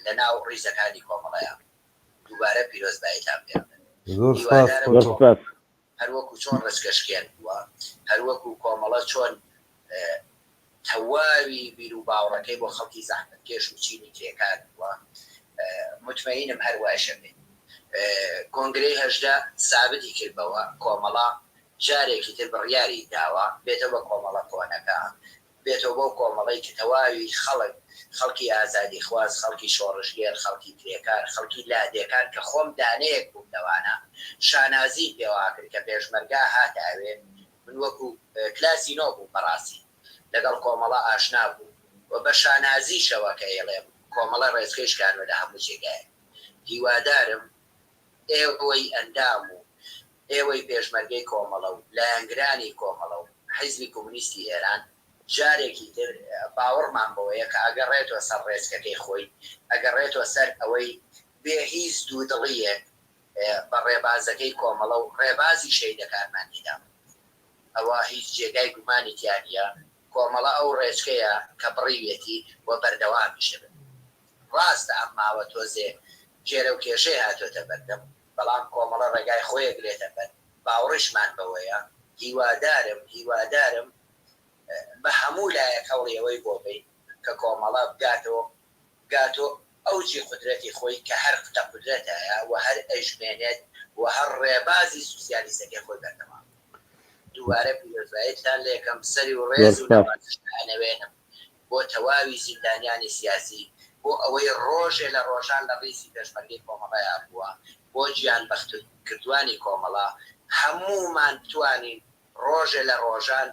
لە ناو ڕیزەکانی کۆمەڵەیە دووبارە پیرۆزباییتان پێم هەروەکو چۆن ڕزگەشکێن بووە هەروەکو کۆمەڵە چۆن تەواوی بیر و باوەڕەکەی بۆ خەڵکی زەحمەتکێش و چینی تێکار بووە متمەینم هەرواشە بێت کۆنگرەی هەژدە سابتی کردبەوە کۆمەڵە جارێکی تر بڕیاری داوە بێتەوە بە کۆمەڵە کۆنەکە بێتەوە بۆ کۆمەڵی کە تەواوی خەڵکی ئازادی خواز خەڵکی شۆڕژگێر خەڵکی کرێکار خەڵکی لادێکان کە خۆم دانەیەک بووم لەوانە شانازی پێوا کرد کە پێشمەرگا هاتاوێ من وەکو کلاسی نۆ بوو بەڕاستی لەگەڵ کۆمەڵە ئاشنا بوو و بە شانازیشەوە کە ئێڵێم کۆمەڵە ڕێزکەشکانوە لە هەموو جێگایە هیوادارم ئێوەی ئەندام و ئێوەی پێشمەرگەی کۆمەڵە و لایەنگرانی کۆمەڵە و حیزبی کۆمونیستی ئێران جارێکی تر باوەڕمان بەوەیە کە ئەگەڕێتەوە سەر ڕێزکەکەی خۆی ئەگەڕێتەوە سەر ئەوەی بێ هیچ دوودڵیەک بە ڕێبازەکەی کۆمەڵە و ڕێبازی شەیدەکارمانیدا ئەوە هیچ جێگای گومانی تیانە کۆمەڵە ئەو ڕێچکەیە کە بڕیوێتی بۆ بەردەوامیشە بن ڕاستە ئەم ماوە تۆزێ جێرە و کێشەی هاتۆتە بەردەم بەڵام کۆمەڵە ڕێگای خۆیەک لێتە بەر باوڕشمان بەوەیە هیوادارم بە هەموو لایەک هەوڵیەوەی بۆ بین کە کۆمەڵە بگاتۆ ئەوجی قودرەتی خۆی کە هەر قتە قودرەتایە و هەر ئەژمێنێت و هەر ڕێبازی سوسیالیستەکەی خۆی بەردەوام دووبارە پیرۆزباییتان لێ یەکەم سەری و ڕێز و نەوازشانەوێنم بۆ تەواوی زیندانیانی سیاسی بۆ ئەوەی ڕۆژێ لە ڕۆژان لە ڕیزی پێشمەرگەی کۆمەڵەیە بووە بۆ گیان بەختکردوانی کۆمەڵە هەموومان بتوانین ڕۆژێ لە ڕۆژان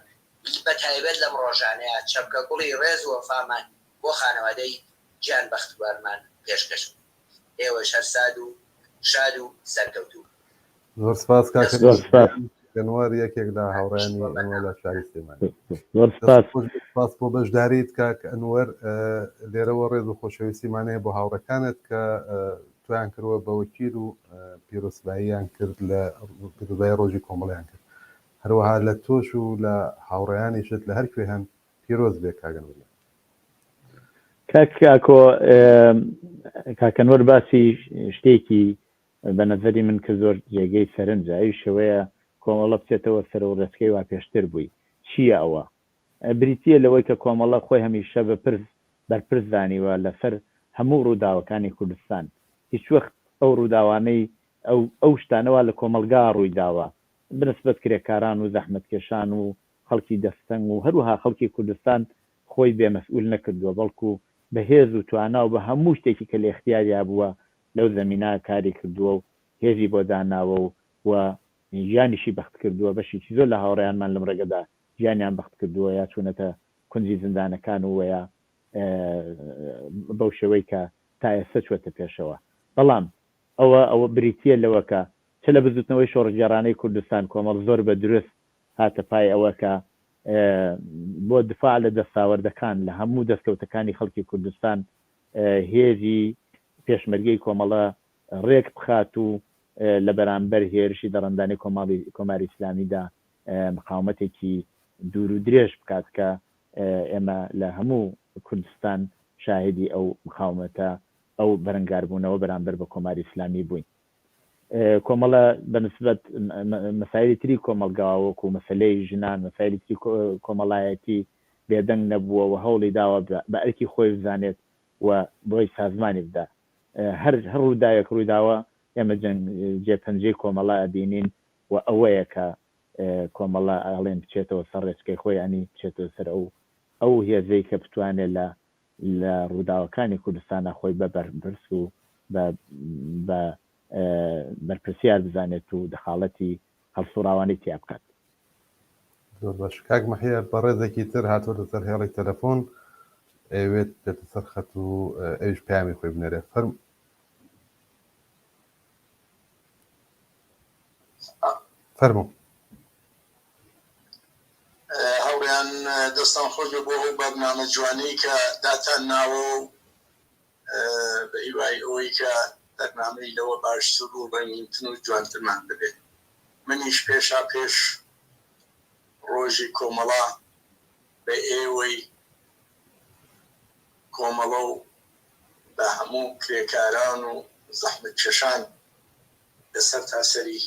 بەتایبەت لەم ڕۆژانەیە چەپکە گوڵی ڕێز و وەفامان بۆ خانەوادەی گیان بەختوارمان پێشکەش ئێوە شەر شاد و سەرکەوتوو زۆر سپاس کاکەنوەر یەکێک لە هاوڕێیانی ئەنوەر لە شاری سلێمانی سپاس بۆ بەشداریت کاک ئەنوەر لێرەوە ڕێز و خۆشەویستیمانەیە بۆ هاوڕەکانت کە تویان کردوە بە وەکیل و پیرۆزباییان کرد لە پیرۆزبایی ڕۆژی کۆمەڵیان کرد هەروەها لە تۆش و لە هاوڕێیانیشت لە هەر کوێ هەن پیرۆز بێ کاگەنوەر کاکەنوەر باسی شتێکی بە نەزەری من کە زۆر جێگەی سەرنجە ئەوی شەوەیە کۆمەڵە بچێتەوە سەر و ڕێچکەی وا پێشتر بووی چییە ئەوە بریتیە لەوەی کە کۆمەڵە خۆی هەمیشە بەرپرس دانیوە لەسەر هەموو ڕووداوەکانی کوردستان هیچ وەخت ئەو ڕووداوانەی ئەو شتانەوە لە کۆمەلگا ڕووی داوە بنسبەت کرێکاران و زەحمەتکێشان و خەڵکی دەستەنگ و هەروەها خەڵکی کوردستان خۆی بێمەسئول نەکردووە بەڵکو بەهێز و توانا و بە هەموو شتێکی کە لە اختیاریا بووە لەو زەمینە کاری کردووە و هێزی بۆ داناوە و ژیانیشی بەخت کردووە بەشێکی زۆر لە هاوڕێیانمان لەم ڕێگەدا ژیانیان بەخت کردووە یا چوونەتە کونجی زیندانەکان و وەیە بەو شێوەی کە تا ئێستا چوەتە پێشەوە بەڵام ئەوە بریتیە لەوەکە چ لە بزوتنەوەی شۆڕژگەڕانەی کوردستان کۆمەڵ زۆر بە درست هاتە پای ئەوە کە بۆ دفاع لە دەستاوەردەکان لە هەموو دەستکەوتەکانی خەڵکی کوردستان هێزی پێشمەرگەی کۆمەڵە ڕێک بخات و لە بەرامبەر هێرشی دەڕەندانی کۆماری ئیسلامیدا مقاومەتێکی دوور و درێژ بکات کە ئێمە لە هەموو کوردستان شاهدی ئەو مقاومەتە ئەو بەرەنگاربوونەوە بەرامبەر بە کۆماری ئیسلامی بووین کۆمەڵە بەنسبەت مەسایلی تری کۆمەلگاوەکو مەسەلەی ژنان مەسایلی تری کۆمەڵایەتی بێدەنگ نەبووە و هەوڵی داوە بە ئەرکی خۆی بزانێت و بۆی سازمانی بدا هەر ڕووداوێک ڕوویداوە ئێمە جێپەنجەی کۆمەڵە ئەبینین و ئەوەیە کە کۆمەڵە ئاڵێن بچێتەوە سەر ڕێچکەی خۆی ینی بچێتەوە سەر ئەو هێزەی کە بتوانێت لە ڕووداوەکانی کوردستانە خۆی بە بەرپرس و بە بەرپرسیار بزانێت و دەخاڵەتی هەڵسوڕاوانی تیا بکات زۆر باش کاک مەحیە بە ڕێزێکی تر هاتووە لەسەر هێڵی تەلەفۆن ئەوێت بێتە سەر خەت و ئەویش پامی خۆی بنێرێ فەرموو دەستان خۆش بۆ ئەو بەرنامە جوانەی کە داتان ناوە و بە هیوای ئەوەی کە بەرنامەی لەوە باشتر و ڕەنگینتر و جوانترمان ببێت. منیش پێشا پێش ڕۆژی کۆمەڵا بە ئێوەی کۆمەڵە و بە هەموو کرێکاران و زەحمەت کێشان لەسەر تاسەری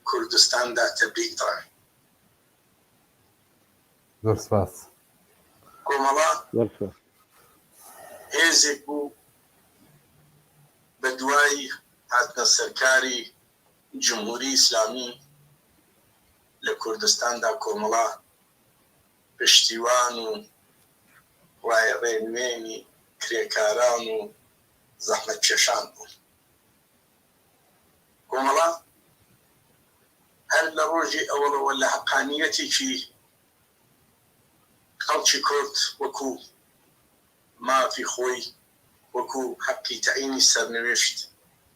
کوردستاندا تەبریک دەڕێم. زۆر سپاس. کۆمەڵا هێزێک بوو بە دوای هاتنە سەرکاری جمهوری ئیسلامی لە کوردستاندا کۆمەڵا پشتیوان و ڕایڕێنوێنی کرێکاران و زەحمەت کێشان بوو. کۆمەڵا هەر لە ڕۆژی ئەوڵەوە لە حەقانیەتێکی خەڵکی کورد وەکو مافی خۆی وەکو حەقی تەعینی سەرنوێشت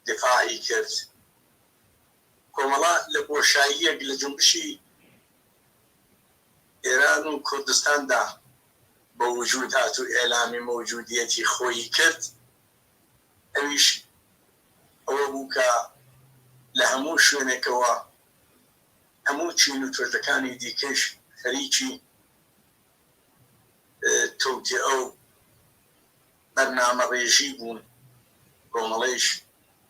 دفاعی کرد. کۆمەڵا لە بۆشاییەک لە جنبشی ئێران و کوردستاندا بە وجود هات و ئێلامی مەوجودیەتی خۆی کرد. ئەویش ئەوە بوو کە لە هەموو شوێنێکەوە هەموو چین و توێژەکانی دیکەش خەریکی تەوتیعە و بەرنامە ڕێژی بوون. کۆمەڵەیش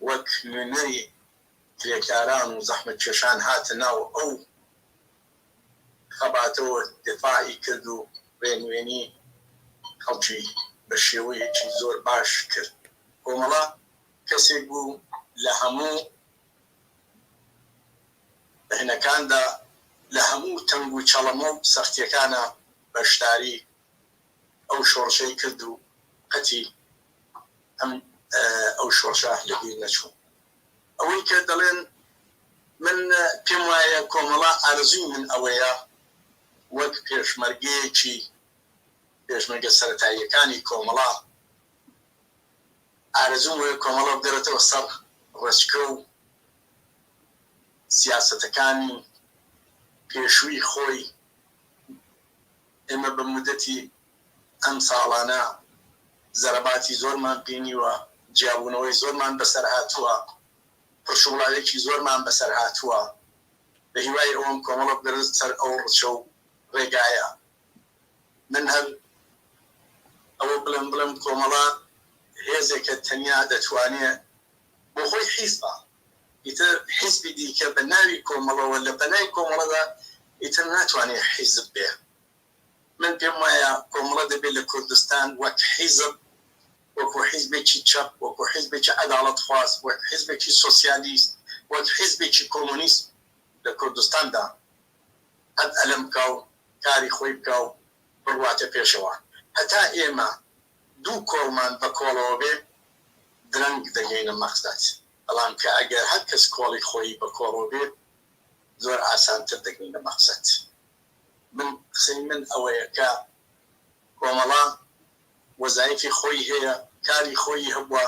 وەک نوێنەری کرێکاران و زەحمەت کێشان هاتە ناو ئەو خەباتەوە دفاعی کرد و ڕێنوێنی خەڵکی بە شێوەیەکی زۆر باش کرد. کۆمەڵا کەسێک بوو لە هەموو بەهنەکاندا لە هەموو تەنگ و چەڵەمە و سەختیەکانە بەشداری ئەو شۆڕشەی کرد و قەتی ئەو شۆڕشە لەبیر نەچوو. ئەوەی کە دەڵێن من پێم وایە کۆمەڵا ئارزوی من ئەوەیە وەک پێشمەرگەیەکی پێشمەرگە سەرەتاییەکانی کۆمەڵا ئارزوم وەیە کۆمەڵا بدرێتەوە سەر ڕێچکە و سیاسەتەکانی پێشووی خۆی. ئێمە بە مودەتی ئەم ساڵانە زەرەباتی زۆرمان بینیوە، جیابوونەوەی زۆرمان بەسەر هاتووە، پرشوڵایەکی زۆرمان بەسەر هاتووە. بە هیوای ئەوم کۆمەڵە بدرێت سەر ئەو ڕچە و ڕێگایە. من هەر ئەوە بڵێم کۆمەڵا هێزێکە تەنیا دەتوانێت بۆ خۆی حیزبە، ئیتر حیزبی دیکە بە ناوی کۆمەڵەوە لە بەنای کۆمەڵەدا ئیتر ناتوانێت حیزب بێ. من پێم وایە کۆمەڵە دەبێت لە کوردستان وەک حیزب، وەکو حیزبێکی چەپ، وەکو حیزبێکی عەداڵەت خواست، وەک حیزبێکی سۆسیالیست، وەک حیزبێکی کۆمۆنیست لە کوردستاندا هەد ئەلم بکە و کاری خۆی بکە و بڕواتە پێشەوە. هەتا ئێمە دوو کۆڵمان بە کۆڵەوە بێ درەنگ دەگەینە مەقسەد. بەڵام کە ئەگەر هەر کەس کۆڵی خۆی بە کۆڵەوە بێت زۆر ئاسانتر دەگەینە مەقسەد. من قسەی من ئەوەیە کە کۆمەڵا وەزایفی خۆی هەیە، کاری خۆی هەبووە،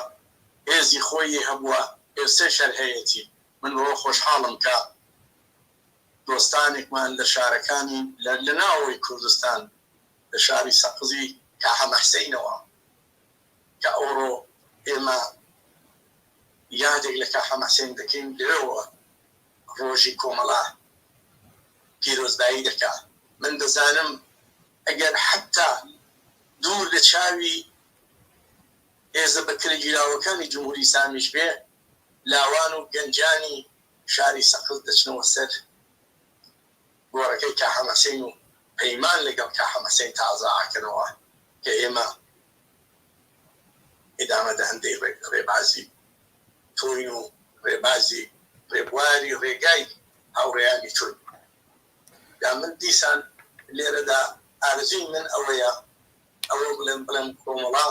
هێزی خۆی هەبووە، ئێستا شەر هەیەتی. من بۆ خۆشحاڵم کە دۆستانێکمان لە شارەکانی لە ناوەوەی کوردستان لە شاری سەقزی کاحە مەحسەینەوە کە ئەوڕۆ ئێمە یادێک لە کاحە مەحسەین دەکەین لێرەوە ڕۆژی کۆمەڵا پیرۆزبایی دەکات. من دەزانم ئەگەر حتا دوور لە چاوی هێزە بەکرە گیراوەکانی جمهوری ئیسلامیش بێ، لاوان و گەنجانی شاری سەقز دەچنەوە سەر گۆڕەکەی کاحە مەحسەین و پەیمان لەگەڵ کاحە مەحسەین تازە ئاکەنەوە کە ئێمە ئیدامە دەهەندەی ڕێبازی تۆین و ڕێبازی ڕێبواری ڕێگای هاوڕێیانی چۆن. من دیسان لێرەدا ئارزوی من ئەوەیە ئەوە بڵێم کۆمەڵا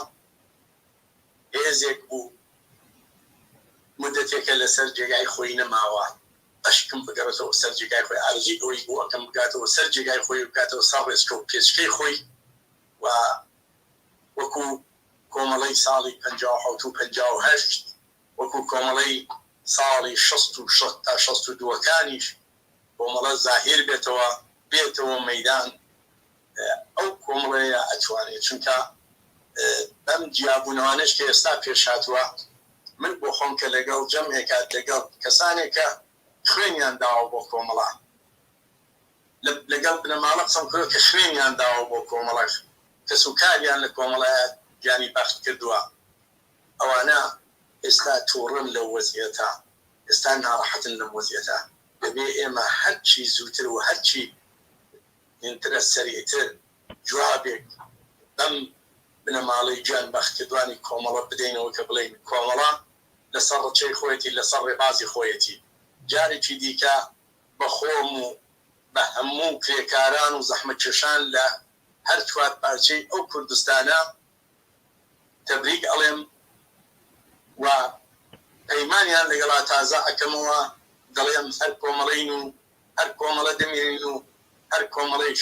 هێزێک بوو مدەتێکە لەسەر جێگای خۆی نەماوە، ئەشکم بگەڕێتەوە سەر جێگای خۆی. ئارزوی ئەوەی بوو ئەکەم بگاتەوە سەر جێگای خۆی بکاتەوە ساڵ ڕێچکە و پێچکەی خۆی و وەکو کۆمەڵەی ساڵی 57 و 58 وەکو کۆمەڵەی ساڵی 60 تا 62کانیش کۆمەڵە زاهیر بێتەوە مەیدان ئەو کۆمەڵەیە ئەتوانێت چونکە بەم جیابوونەوانش کە ئێستا پێشهاتووە من بۆ خۆم کە لەگەڵ جەمێکە لەگەڵ کەسانێکە خوێنیان داوە بۆ کۆمەڵە لەگەڵ بنەماڵە قسەم کرد کە خوێنیان داوە بۆ کۆمەڵە کەسوکاریان لە کۆمەڵایە گیانی بەخت کردووە ئەوانە ئێستا تووڕن لە وەزیەتە ئێستا ناڕەحەتن لەم وەزیەتە دەبێ ئێمە هەرچی زووتر و هەرچی ئینترە سەریعتر جوابێک بەم بنەماڵەی گیان بەختکردوانی کۆمەڵە بدەینەوە کە بڵێن کۆمەڵە لەسەر ڕچەی خۆیەتی لەسەر ڕێبازی خۆیەتی جارێکی دیکە بە خۆم و بە هەموو کرێکاران و زەحمەتکێشان لە هەر چوار پارچەی ئەو کوردستانە تەبریک ئەڵێم و پەیمانیان لەگەڵا تازە ئەکەمەوە دەڵێم هەر کۆمەڵین و هەر کۆمەڵە دەمێنین و هەر کۆمەڵەیش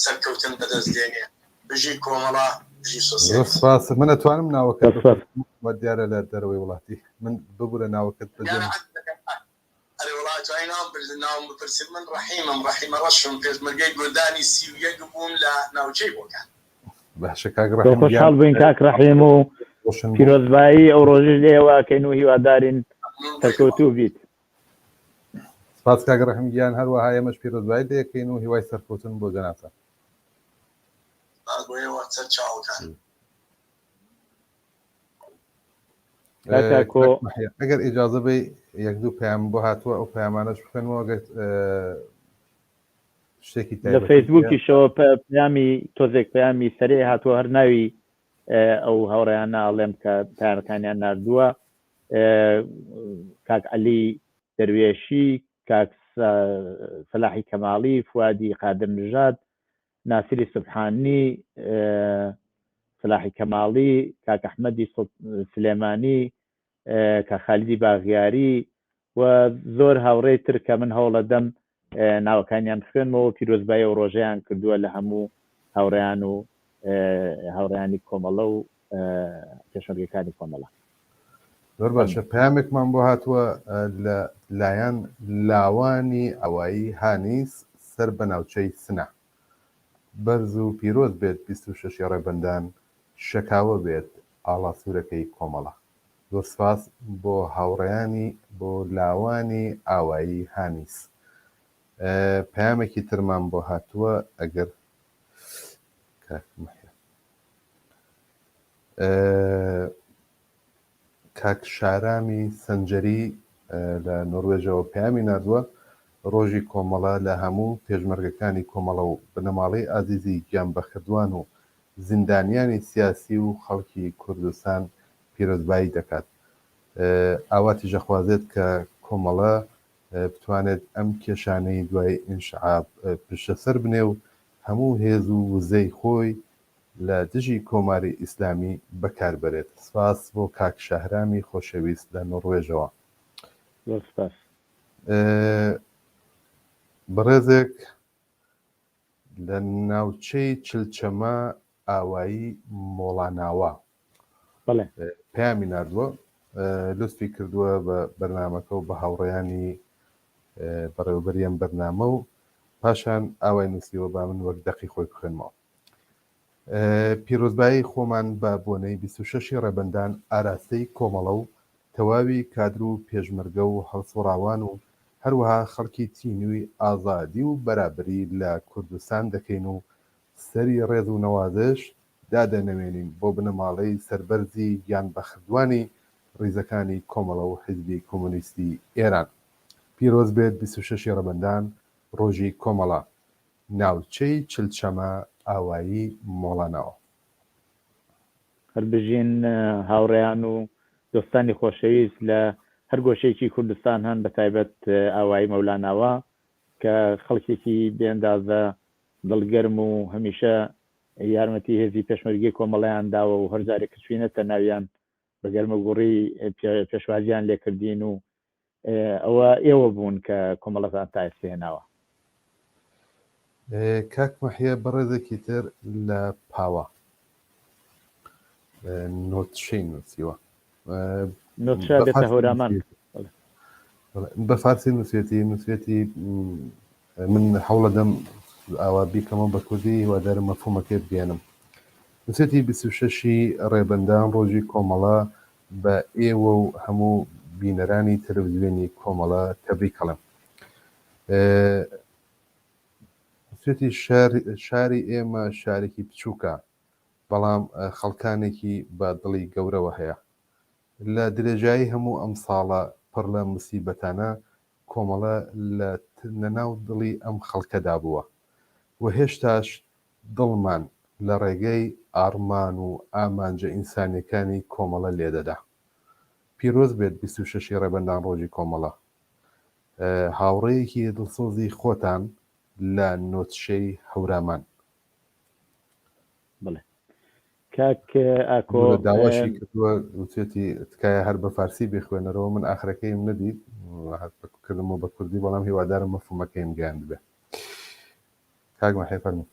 سەرکەوتن بەدەست دێنێ بژی کۆمەڵە بژی سۆسیالیست من ئەتوانم ناوەکەت وە دیارە لە دەرەوەی وڵاتی من ببوورە ناوەکەت بەجێم ناوم بپرسید من ڕەحیمە ڕەشم پێشمەرگەی گۆدانی 31 بووم لە ناوچەی بۆکان باشە کاک ڕەحیم خۆشحاڵ بووین کاک ڕەحیم و پیرۆزبایی ئەو ڕۆژش لێوەکەین و هیوادارین سەرکەوتوو بیت سپاس کاک ڕەحیم گیان هەروەها ئێمەش پیرۆزبایی دەکەین و هیوای سەرکەوتن بۆ جەناسە ئەگەر ئیجازە بێ یەک دوو پەیام بۆ هاتووە ئەو پەیامانەش بخوێنەوە شتێکی لە فەیسبووکیشەوە پەیامی تۆزێک پەیامی سەرێ هاتووە هەر ناوی ئەو هاوڕێیانە ئەڵێم کە پەیامەکانیان ناردووە کاک عەلی دەروێشی کاک سەلاحی کەماڵی فوادی قادر نژاد ناسیری سوبحانی سەلاحی کەماڵی کاک ئەحمەدی سلێمانی کاک خالیدی باغیاری و زۆر هاوڕێی تر کە من هەوڵەدەم ناوەکانیان بخوێنمەوە پیرۆزبایی و ڕۆژەیان کردووە لە هەموو هاوڕێیان و هاوڕێیانی کۆمەڵە و پێشمەرگەکانی کۆمەڵە زۆر باشە پەیامێکمان بۆ هاتووە لە لایەن لاوانی ئەوایی هانیس سەر بە ناوچەی سنە بەرز و پیرۆز بێت 26 ڕێبەندان شەکاوە بێت ئاڵا سوورەکەی کۆمەڵە زۆر سپاس بۆ هاوڕێیانی بۆ لاوانی ئاوایی هانیس پەیامێکی ترمان بۆ هاتووە ئەگەر کاک شارامی سەنجەری لە نۆروێژەوە پەیامی نردووە ڕۆژی کۆمەڵە لە هەموو پێشمەرگەکانی کۆمەڵە و بنەماڵەی ئازیزی گیانبەخردوان و زیندانیانی سیاسی و خەڵکی کوردستان پیرۆزبایی دەکات ئاواتی ژەخوازێت کە کۆمەڵە بتوانێت ئەم کێشانەی دوای ئینشعاب پشتەسەر بنێ و هەموو هێز و وزەی خۆی لە دژی کۆماری ئیسلامی بەکاربەرێت سپاس بۆ کاک شاهرامی خۆشەویست لە نۆروێژەوە بەڕێزێک لە ناوچەی چلچەمە ئاوایی مۆڵاناوە پەیامی نردووە لوستی کردووە بە بەرنامەکە و بە هاوڕێیانی بەڕێوەبەریان بەرنامە و پاشان ئاوای نووسیوە با من وەک دەقی خۆی بخوێنمەوە پیرۆزبایی خۆمان بە بۆنەی 26 ڕێبەندان ئاراستەی کۆمەڵە و تەواوی کادر و پێشمەرگە و هەڵسوڕاوان و هەروەها خەڵکی تینووی ئازادی و بەرابری لە کوردستان دەکەین و سەری ڕێز و نەوازش دادەنەوێنین بۆ بنەماڵەی سەربەرزی گیان بەخردوانی ڕیزەکانی کۆمەڵە و حیزبی کۆمۆنیستی ئێران پیرۆز بێت 26 ڕێبەندان ڕۆژی کۆمەڵە ناوچەی چلچەمە ئاوایی مۆڵانەوە هەربژین هاوڕێیان و دۆستانی خۆشەویست لە هەر گۆشەیەکی کوردستان هەن بە تایبەت ئاوایی مەولاناوە کە خەڵکێکی بێندازە دڵگەرم و هەمیشە یارمەتی هێزی پێشمەرگی کۆمەڵەیان داوە و هەرجارێک کچوینەتە ناویان بە گەرمە گوڕی پێشوازیان لێکردین و ئەوە ئێوە بوون کە کۆمەڵەتان تا ئێستا هێناوە کاک مەحیە بەڕێزێکی تر لە پاوە نۆتشەی نووسیوە نۆتشە بێتە هەورامان بە فارسی نووسێتی من هەوڵەدەم ئاوا بیکەمە بە کوردی هیوادارم مەفهومەکەی بگەێنم. نووسەتی 26 ڕێبەندان ڕۆژی کۆمەڵە بە ئێوە و هەموو بینەرانی تەلەڤیزیۆنی کۆمەڵە تەبریک هەڵێم. نووسەتی شاری ئێمە شارێکی بچووکە، بەڵام خەڵکانێکی بە دڵی گەورەوە هەیە. لە درێژایی هەموو ئەم ساڵە پڕ لە موسیبەتانە کۆمەڵە لە نەناو دڵی ئەم خەڵکەدا بووە و هێشتاش دڵمان لە ڕێگەی ئارمان و ئامانجە ئینسانیەکانی کۆمەڵە لێدەدا. پیرۆز بێت 26 ڕێبەندان ڕۆژی کۆمەڵە. هاوڕێیەکی دڵسۆزی خۆتان لە نۆتشەی هەورامان. بڵێ کاک ئاکۆ داواشی کردووە وتێتی تکایە هەر بە فارسی بخوێنەرەوە، من ئاخرەکەیم نەدیت کردمەوە بە کوردی، بەڵام هیوادارم مەفهومەکەیم گیان بێ. کاک مەحی فەرموو.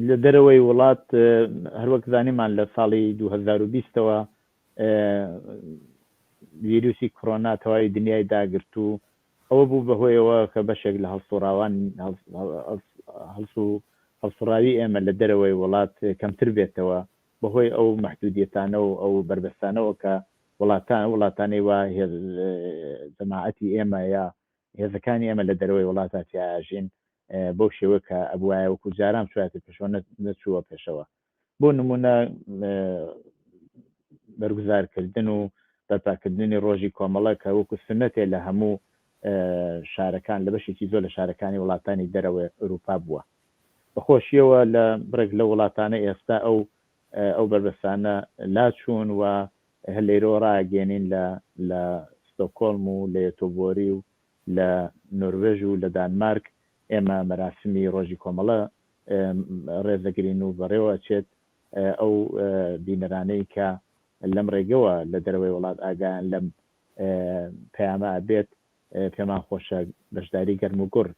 لە دەرەوەی وڵات هەروەک زانیمان لە ساڵی 2020ەوە ڤیروسی کۆڕۆنا تەواوی دنیای داگرت و ئەوە بوو بەهۆیەوە کە بەشێک لە هەڵسوڕاوان هەڵسوڕاوی ئێمە لە دەرەوەی وڵات کەمتر بێتەوە بەهۆی ئەو مەحدودیەتانە و ئەو بربەستانەوە کە وڵاتانەی وا جەماعەتی ئێمە یا هێزەکانی ئێمە لە دەرەوەی وڵاتە تیاژین بەو شێوە کە ئەبوایە وەکو جاران شواتە پێشەوە نەچووە پێشەوە. بۆ نمونە بەرگوزارکردن و بەرپاکردنی ڕۆژی کۆمەڵە کە وەکو سنەتێ لە هەموو شارەکان لە بەشێکی زۆر لە شارەکانی وڵاتانی دەرەوەی ئەوروپا بووە. بەخۆشیەوە لە بڕێک لە وڵاتانە ئێستا ئەو بربەستانە لاچوون و هەلێرۆ ڕاگەێنین لە ستۆکۆلم و لە یۆتۆبۆری و لە نۆروێژ و لە دانمارک ئێمە مەراسمی ڕۆژی کۆمەڵە ڕێزەگرین و بەڕێوە چێت ئەو بینەرانەی کە لەم ڕێگەوە لە دەرەوەی وڵات ئاگایان لەم پەیامە بێت پێمان خۆشە بەشداری گەرم و گوڕ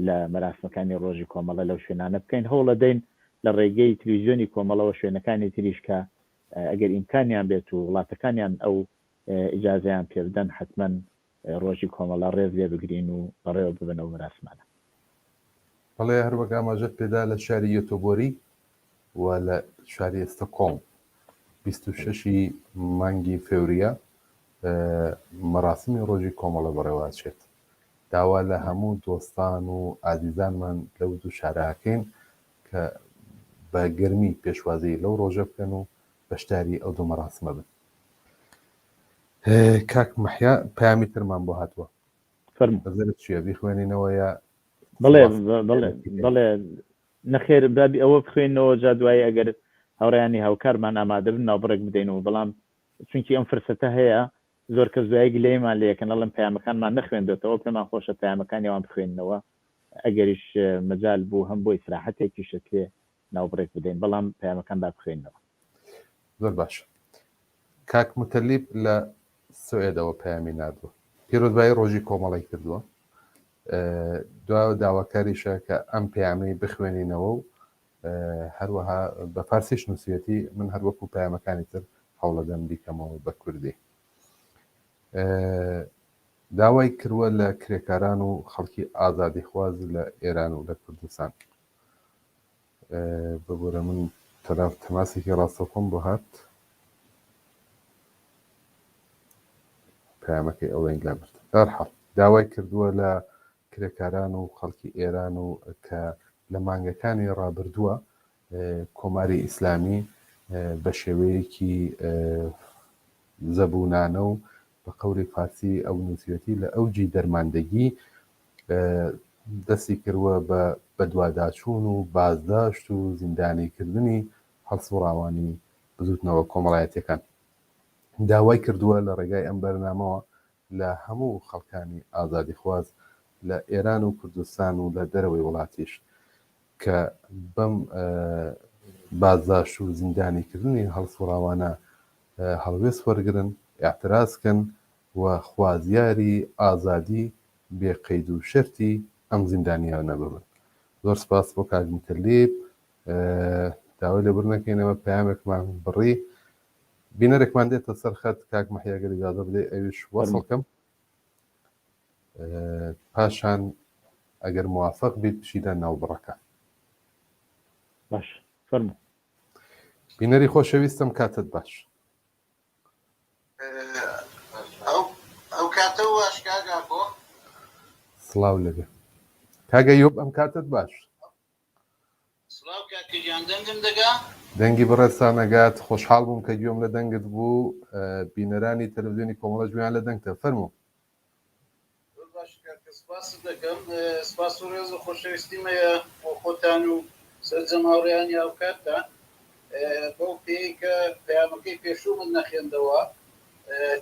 لە مەراسمەکانی ڕۆژی کۆمەڵە لەو شوێنانە بکەین. هەوڵە دەین لە ڕێگەی تلویزیۆنی کۆمەڵەوە شوێنەکانی تریش کە ئەگەر ئیمکانیان بێت و وڵاتەکانیان ئەو ئیجازەیان پێ بدەن حتمما ڕۆژی کۆمەڵە ڕێز لێ بگرین و بەڕێوە ببن ئەو مەراسمانە. بەڵێ هەروەک ئاماژەت پێدا لە شاری یۆتۆبۆری و لە شاری ستۆکۆڵم 26 مانگی فێوریە مەراسمی ڕۆژی کۆمەڵە بەڕێوەچێت. داوا لە هەموو دۆستان و ئازیزانمان لەو دوو شارەکەین کە بە گەرمی پێشوازی لەو ڕۆژە بکەن و بەشداری ئەو دوو مەراسمە بن. کاک مەحیا پەیامی ترمان بۆ هاتووە، بەزەرت چییە بیخوێنینەوە یا؟ بڵێ نەخێر بابی ئەوە بخوێنەوە جا دوایی ئەگەر هەوڕیانی هاوکارمان ئامادە بن ناوبڕێک بدەینەوە، بەڵام چونکی ئەم فرسەتە هەیە زۆر کە زوایەکی لێمان لەکەن ئەڵم پەیامەکانمان نەخوێندێتەوە پێمان خۆشە پەیامەکانیەوان بخوێنەوە ئەگەریش مەجال بوو هەم بۆی سراحەتێکی شتێ ناوبڕێک بدەین، بەڵام پەیامەکان با بخوێنەوە. زۆر باش. کاک متەلیب لە سوێدەوە پەیامی نردووە، پیرۆزبایی ڕۆژی کۆمەڵی کردووە، داواکاریشە کە ئەم پەیامەی بخوێنینەوە و هەروەها بە فارسیش نووسێتی، من هەروەکو پەیامەکانی تر هەوڵەدەم بیکەمەوە بە کوردی. داوای کردووە لە کرێکاران و خەڵکی ئازادی خواز لە ئێران و لە کوردستان. ببوورە من تەماسێکی ڕاستەوخۆم بۆ هات پەیامەکەی ئەوەی لا برد. دەرحەڵ داوای کردووە لە کرێکاران و خەڵکی ئێران و کە لە مانگەکانی ڕابردووە کۆماری ئیسلامی بە شێوەیەکی زەبوونانە و بە قەوری فارسی ئەو نووسەتی لە ئەوجی دەرماندەگی دەستی کردووە بە دوواداچوون و بازداشت و زیندانیکردنی هەڵسوڕاوانی بزوتنەوە کۆمەڵایەتەکان. داوای کردووە لە ڕێگای ئەم بەرنامەوە لە هەموو خەڵکانی ئازادی خواز لە ئێران و کوردستان و لە دەرەوەی وڵاتیش کە بەم بازداشت و زیندانیکردنی هەڵسوڕاوانە هەڵوێست وەرگرن، اعتراضکەن و خوازیاری ئازادی بێقەید و شەرتی ئەم زیندانیانە ببن. زۆر سپاس بۆ کاک متەلیب، داوای لێبوور نەکەینەوە پەیامێکمان بڕی. بینەرێکمان دێتە سەر خەت کاک مەحیاگەر ئیجازە بدەی ئەویش وەسڵ کەم، پاشان ئەگەر موافق بیت بچینە ناو بڕەکە. باش فەرموو. بینەری خۆشەویستم کاتت باش. ئەو کاتە واشکاگا بۆ سڵاو لەبێ کاگە یۆب ئەم کاتت باش. سڵاو کاکەجیان دەنگم دەگا دەنگی بڕێسانەگات خۆشحاڵ بووم کە گوێم لە دەنگت بوو. بینەرانی تەلەڤیزیۆنی کۆمەڵە گوێیان لە دەنگتە فەرموو. باش کاکە سپاس دەکەم سپاس و ڕێز و خۆشەویستیمەیە بۆ خۆتان و سەرجەماوڕیانی ئەو کاتە بۆ پێی کە پەیامەکەی پێشوو من نەخێندەوە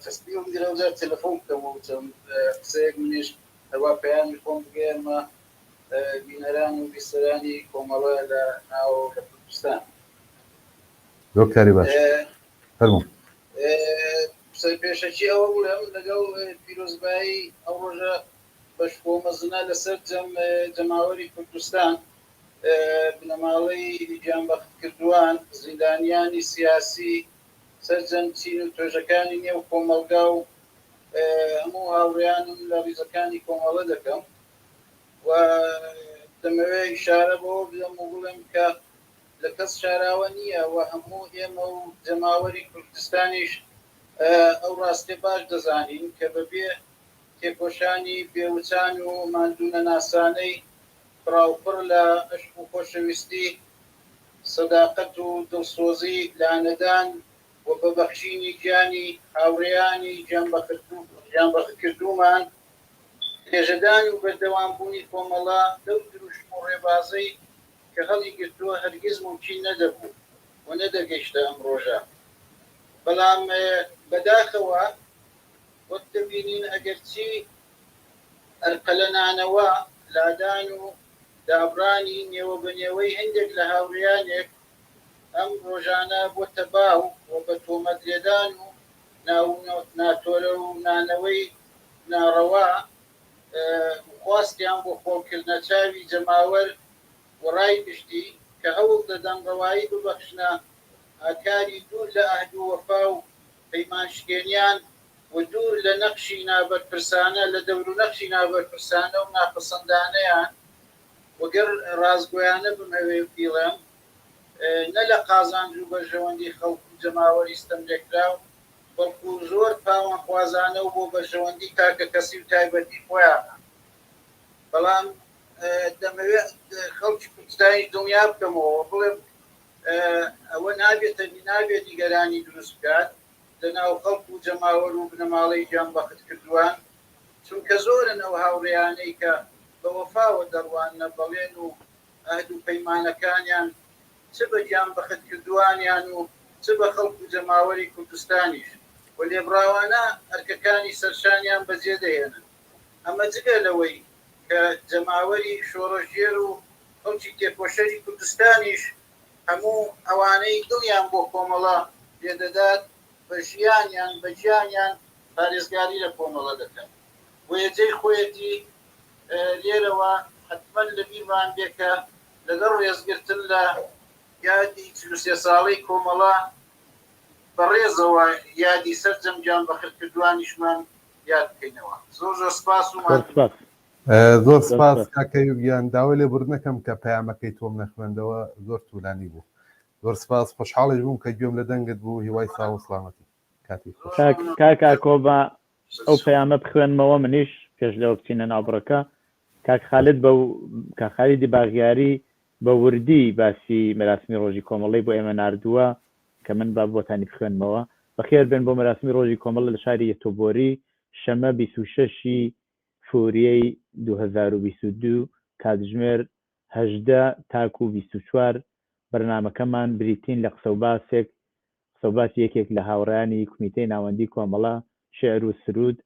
تەسبیحم درەوجار تەلەفۆن بکەم و چەند قسەیەک منیش هەوا پەیامی خۆم بگەێنمە بینەران و بیستەرانی کۆمەڵە لە ناو لە کوردستان. زۆر کاری باش فەرموو. پێشەکی ئەوە بڵێم لەگەڵ پیرۆزبایی ئەو ڕۆژە بەشکۆمەزنە لەسەر جەماوەری کوردستان بنەماڵەی گیانبەخت کردووان زیندانیانی سیاسی سەرجەم چین و توێژەکانی نێو کۆمەلگا و هەموو هاوڕێیانم لە ڕیزەکانی کۆمەڵە دەکەم و دەمەوێت ئیشارە بۆ بدەم و بڵێم کە لە کەس شاراوە نییە و هەموو ئێمە و جەماوەری کوردستانیش ئەو ڕاستێ باش دەزانین کە بەبێ تێکۆشانی بێوچان و ماندوونە ناسانەی پڕاوپڕ لە عشق و خۆشەویستی سەداقەت و دڵسۆزی لانەدان و بەبەخشینی گیانی هاوڕێیانی گیانبەختکردومان هێژەدان و بەردەوامبوونی کۆمەڵە لەو دروشم و ڕێبازەی کە هەڵی گرتووە هەرگیز ممکن نەدەبوو و نەدەگەیشتە ئەم ڕۆژە. بەڵام بەداخەوە وەک دەبینین ئەگەرچی ئەرقەلەنانەوە لادان و دابڕانی نێوە بەنێوەی هەندێک لە هاوڕێیانێک ئەم ڕۆژانە بۆ تەباو و بە تۆمەتلێدان و ناتۆرە و نانەوەی ناڕەوا خواستیان بۆ خۆڵکردنە چاوی جەماوەر و ڕای گشتی کە هەوڵ دەدەن ڕەوایی ببەخشنە ئاکاری دوور لە ئەهد و وەفا و پەیمانشکێنیان و دوور لە نەقشی نابەرپرسانە لە دەور و نەقشی نابەرپرسانە و ناپەسەندانەیان وەگەر ڕازگۆیانە بمەوێ بیڵێم نە لە قازانج و بەرژەوەندی خەڵک و جەماوەری ستەملێکراو بەڵکو زۆر پاوانخوازانە و بۆ بەرژەوەندی کاکە کەسی و تایبەتی خۆیانە. بەڵام دەمەوێت خەڵکی کوردستانی دڵنیا بکەمەوە بڵێم ئەوە نابێتە نابێت نیگەرانی دروست بکات لە ناو خەڵک و جەماوەر و بنەماڵەی گیانبەخت کردووان چونکە زۆرن ئەو هاوڕێیانەی کە بە وەفاوە دەڕوانە بەڵێن و ئەهد و پەیمانەکانیان چ بە گیانبەخت کردوانیان و چ بە خەڵک و جەماوەری کوردستانیش و لێبڕاوانە ئەرکەکانی سەرشانیان بەجێ دەهێنن. ئەمە جگە لەوەی کە جەماوەری شۆڕەژێر و خەڵکی تێکۆشەری کوردستانیش هەموو ئەوانەی دڵیان بۆ کۆمەڵە لێدەدات بە ژیانیان بە گیانیان پارێزگاری لە کۆمەڵە دەکەن. بۆ یەجێی خۆیەتی لێرەوە حتمەن لە بیرمان بێکە لەگەڵ ڕێزگرتن لە یادی 43 ساڵەی کۆمەڵە بەڕێزەوە یادی سەرجەم گیانبەخت کردوانیشمان یاد بکەینەوە. زۆر زۆر سپاس و زۆر سپاس کاکەی گیان داوای لێبوردنەکەم کە پەیامەکەی تۆم نەخوێندەوە زۆر توولانی بوو. زۆر سپاس خۆشحاڵیش بووم کە گوێم لە دەنگت بوو. هیوای ساڵ و سڵامەتی کاتی کاکا کۆبا ئەو پەیامە بخوێنمەوە منیش پێش لەوە بچینە ناوبڕەکە. کاک خالد بە کاخالیدی باغیاری بە وردی باسی مەراسمی ڕۆژی کۆمەڵی بۆ ئێمە ناردووە کە من با بۆتانی بخوێنمەوە. بەخێر بێن بۆ مەراسمی ڕۆژی کۆمەڵە لە شاری یەکتۆبۆری شەمە 26 فوریەی 2022 کاتژمێر 18 تاکو 24 بەرنامەکەمان بریتین لە قسەوباسی یەکێک لە هاوڕێیانی کومیتەی ناوەندی کۆمەڵە شێعر و سرود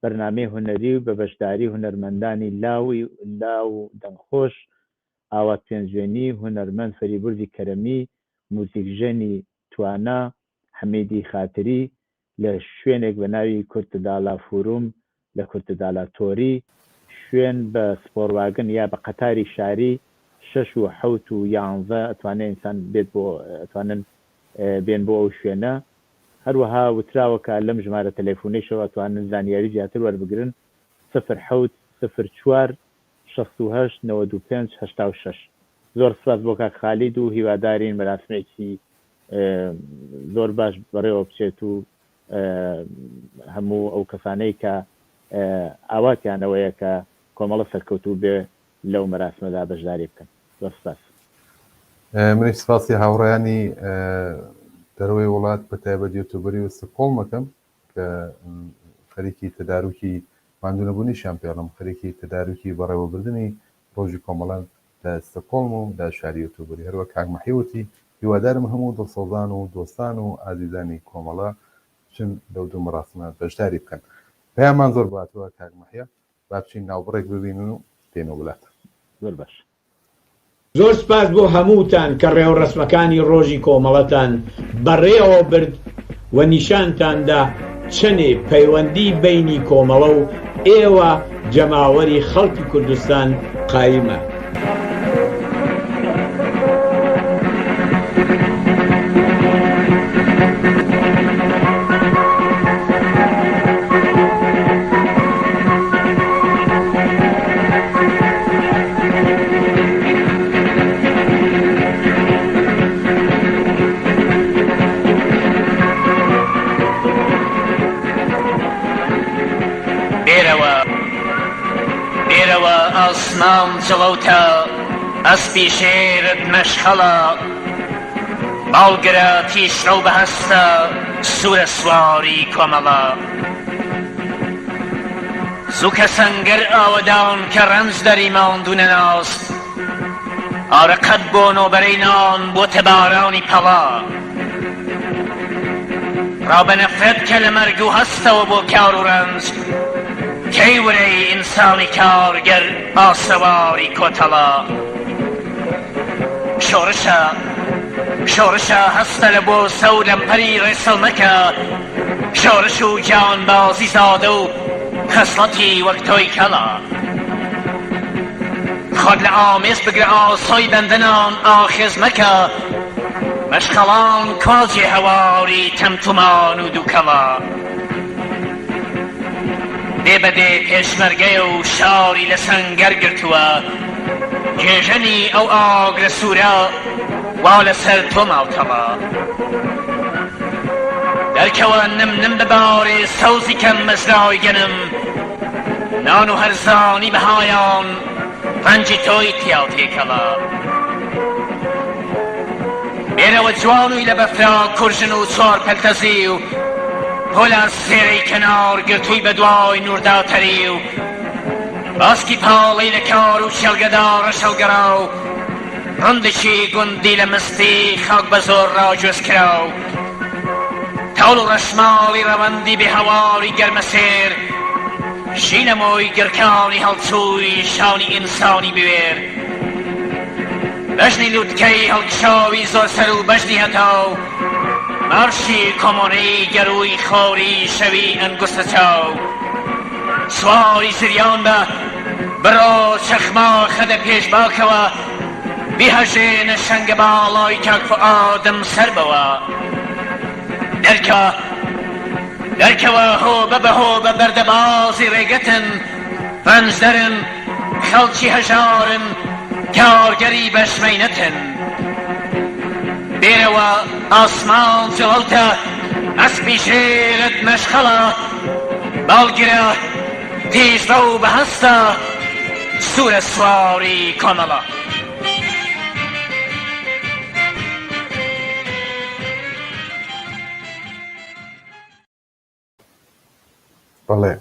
بەرنامەی هونەری و بە بەشداری هونەرمەندانی لاو دەنگخۆش ئاوات پێنجوێنی هونەرمەند فەریبورزی کەرەمی موزیکژەنی توانا حەمیدی خاتری لە شوێنێک بە ناوی کورتداڵا فوروم لە کورتداڵا تۆری شوێن بە سپۆرواگن یا بە قەتاری شاری 6 و 7 و 11 ئەتوانێت ئینسان بێت بۆ ئەتوانن بێن بۆ ئەو شوێنە. هەروەها وتراوەکە لەم ژمارە تەلەفۆنەیشەوە ئەتوانن زانیاری زیاتر وەربگرن 07 04 68 95 86 زۆر سپاس بۆ کاک خالید و هیوادارین بەراسمێکی زۆر باش بەڕێوە بچێت و هەموو ئەو کەسانەی کە ئاواتیانەوەیە کە کۆمەڵە سەرکەوتوو بێ لەو مەراسمەدا بەشداری بکەن. زۆر سپاس. منی سپاسی هاوڕێیانی دەرەوەی وڵات بە تایبەت یوتیوبەری و ستۆکهۆڵمەکەم کە خەریکی تدارروکی ماندوونەبوونیشیان پێڵم خەریکی تدارروکی بەڕێوەبردننی ڕۆژی کۆمەڵان لە ستۆکهۆڵم و دا شاری یوتیوبەری هەروە کاک مەحیوتی هیوادارم هەموو دڵسۆزان و دۆستان و ئازیزانی کۆمەڵە چن لەو دوو مەراسمە بەشداری بکەن. پەیامان زۆر باتەوە کاک مەحیا با بچین ناوبڕێک ببینن و دێنەوە وڵات. زۆر باش. زۆر سپاس بۆ هەمووتان کە ڕێوەڕسمەکانی ڕۆژی کۆمەڵەتان بەڕێوە برد و نیشانتاندا چەنێ پەیوەندی بینی کۆمەڵە و ئێوە جەماوەری خەڵکی کوردستان قایمە. ئاسمان جڵەوتە ئەسپی شێرت مەشخەڵە باڵگرە تیشڕە و بەهەستە سوورە سواری کۆمەڵە زووکە سەنگەر ئاوەدان کە ڕەنج دەری ماندوونە ناست ئارەقەت بۆ نۆبەرەی نان بۆتە بارانی پەڵا ڕابە نەفرەت کە لە مەرگ و هەستەوە بۆ کار و ڕەنج کەی وەرەی ئینسانی کارگەر ئاسەواری کۆتەڵە شۆڕشە هەستە لە بۆ سەو لەمپەری ڕێسەڵمەکە شۆڕش و گیانبازی زادە و خەسڵەتی وەک تۆی کەڵە خۆت لە ئامێز بگرە ئاسۆی بەندەنان ئاخێز مەکە مەشخەڵان کۆزی هەواری تەمتومان و دووکەڵە دێبەدێ پێشمەرگەیە و شاری لە سەنگەر گرتووە گێژەنی ئەو ئاگرە سوورە وا لەسەر تۆ ماوتەڵە دەرکەوە نم ببارێ سەوزی کەم مەزراوی گەنم نان و هەرزانی بەهایان ڕەنجی تۆی تیاو تێکەڵە بێرەوە جوانووی لە بەفرا کورژن و چوار پەلتەزی و هۆلا سێرەی کەنار گرتووی بە دوای نوورداتەری و باسکی پاڵەی لە کار و شەلگەدارە شەڵگەرا و ڕندێکی گوندی لە مستی خەڵک بە زۆر ڕاگوێز کرا و تاڵ و ڕەشماڵی ڕەوەندی بێ هەواری گەرمەسێر ژینەمۆی گرکانی هەڵچووی شانی ئینسانی بوێر بەژنی لووتکەی هەڵکشاوی زۆر سەر و بەژنی هەتاو مارشی کۆمۆنی گەروی خۆری شەوی ئەنگوستە چاو سواری زریان بە بڕۆ چەخما خەدە پێش باکەوە بیهەژێنە شەنگە باڵای کاک ئادەم سەر بەوە دەرکەوە هۆبە بە هۆبە بەردەبازی ڕێگەتن ڕەنجدەرن خەڵکی هەژارن کارگەری بەشمەینەتن بێرەوە ئاسمان جڵەوتە ئەسپی شێرت مەشخەڵە باڵگرە تیژڕە و بەهەستە سوورە سواری کۆمەڵە بەڵێ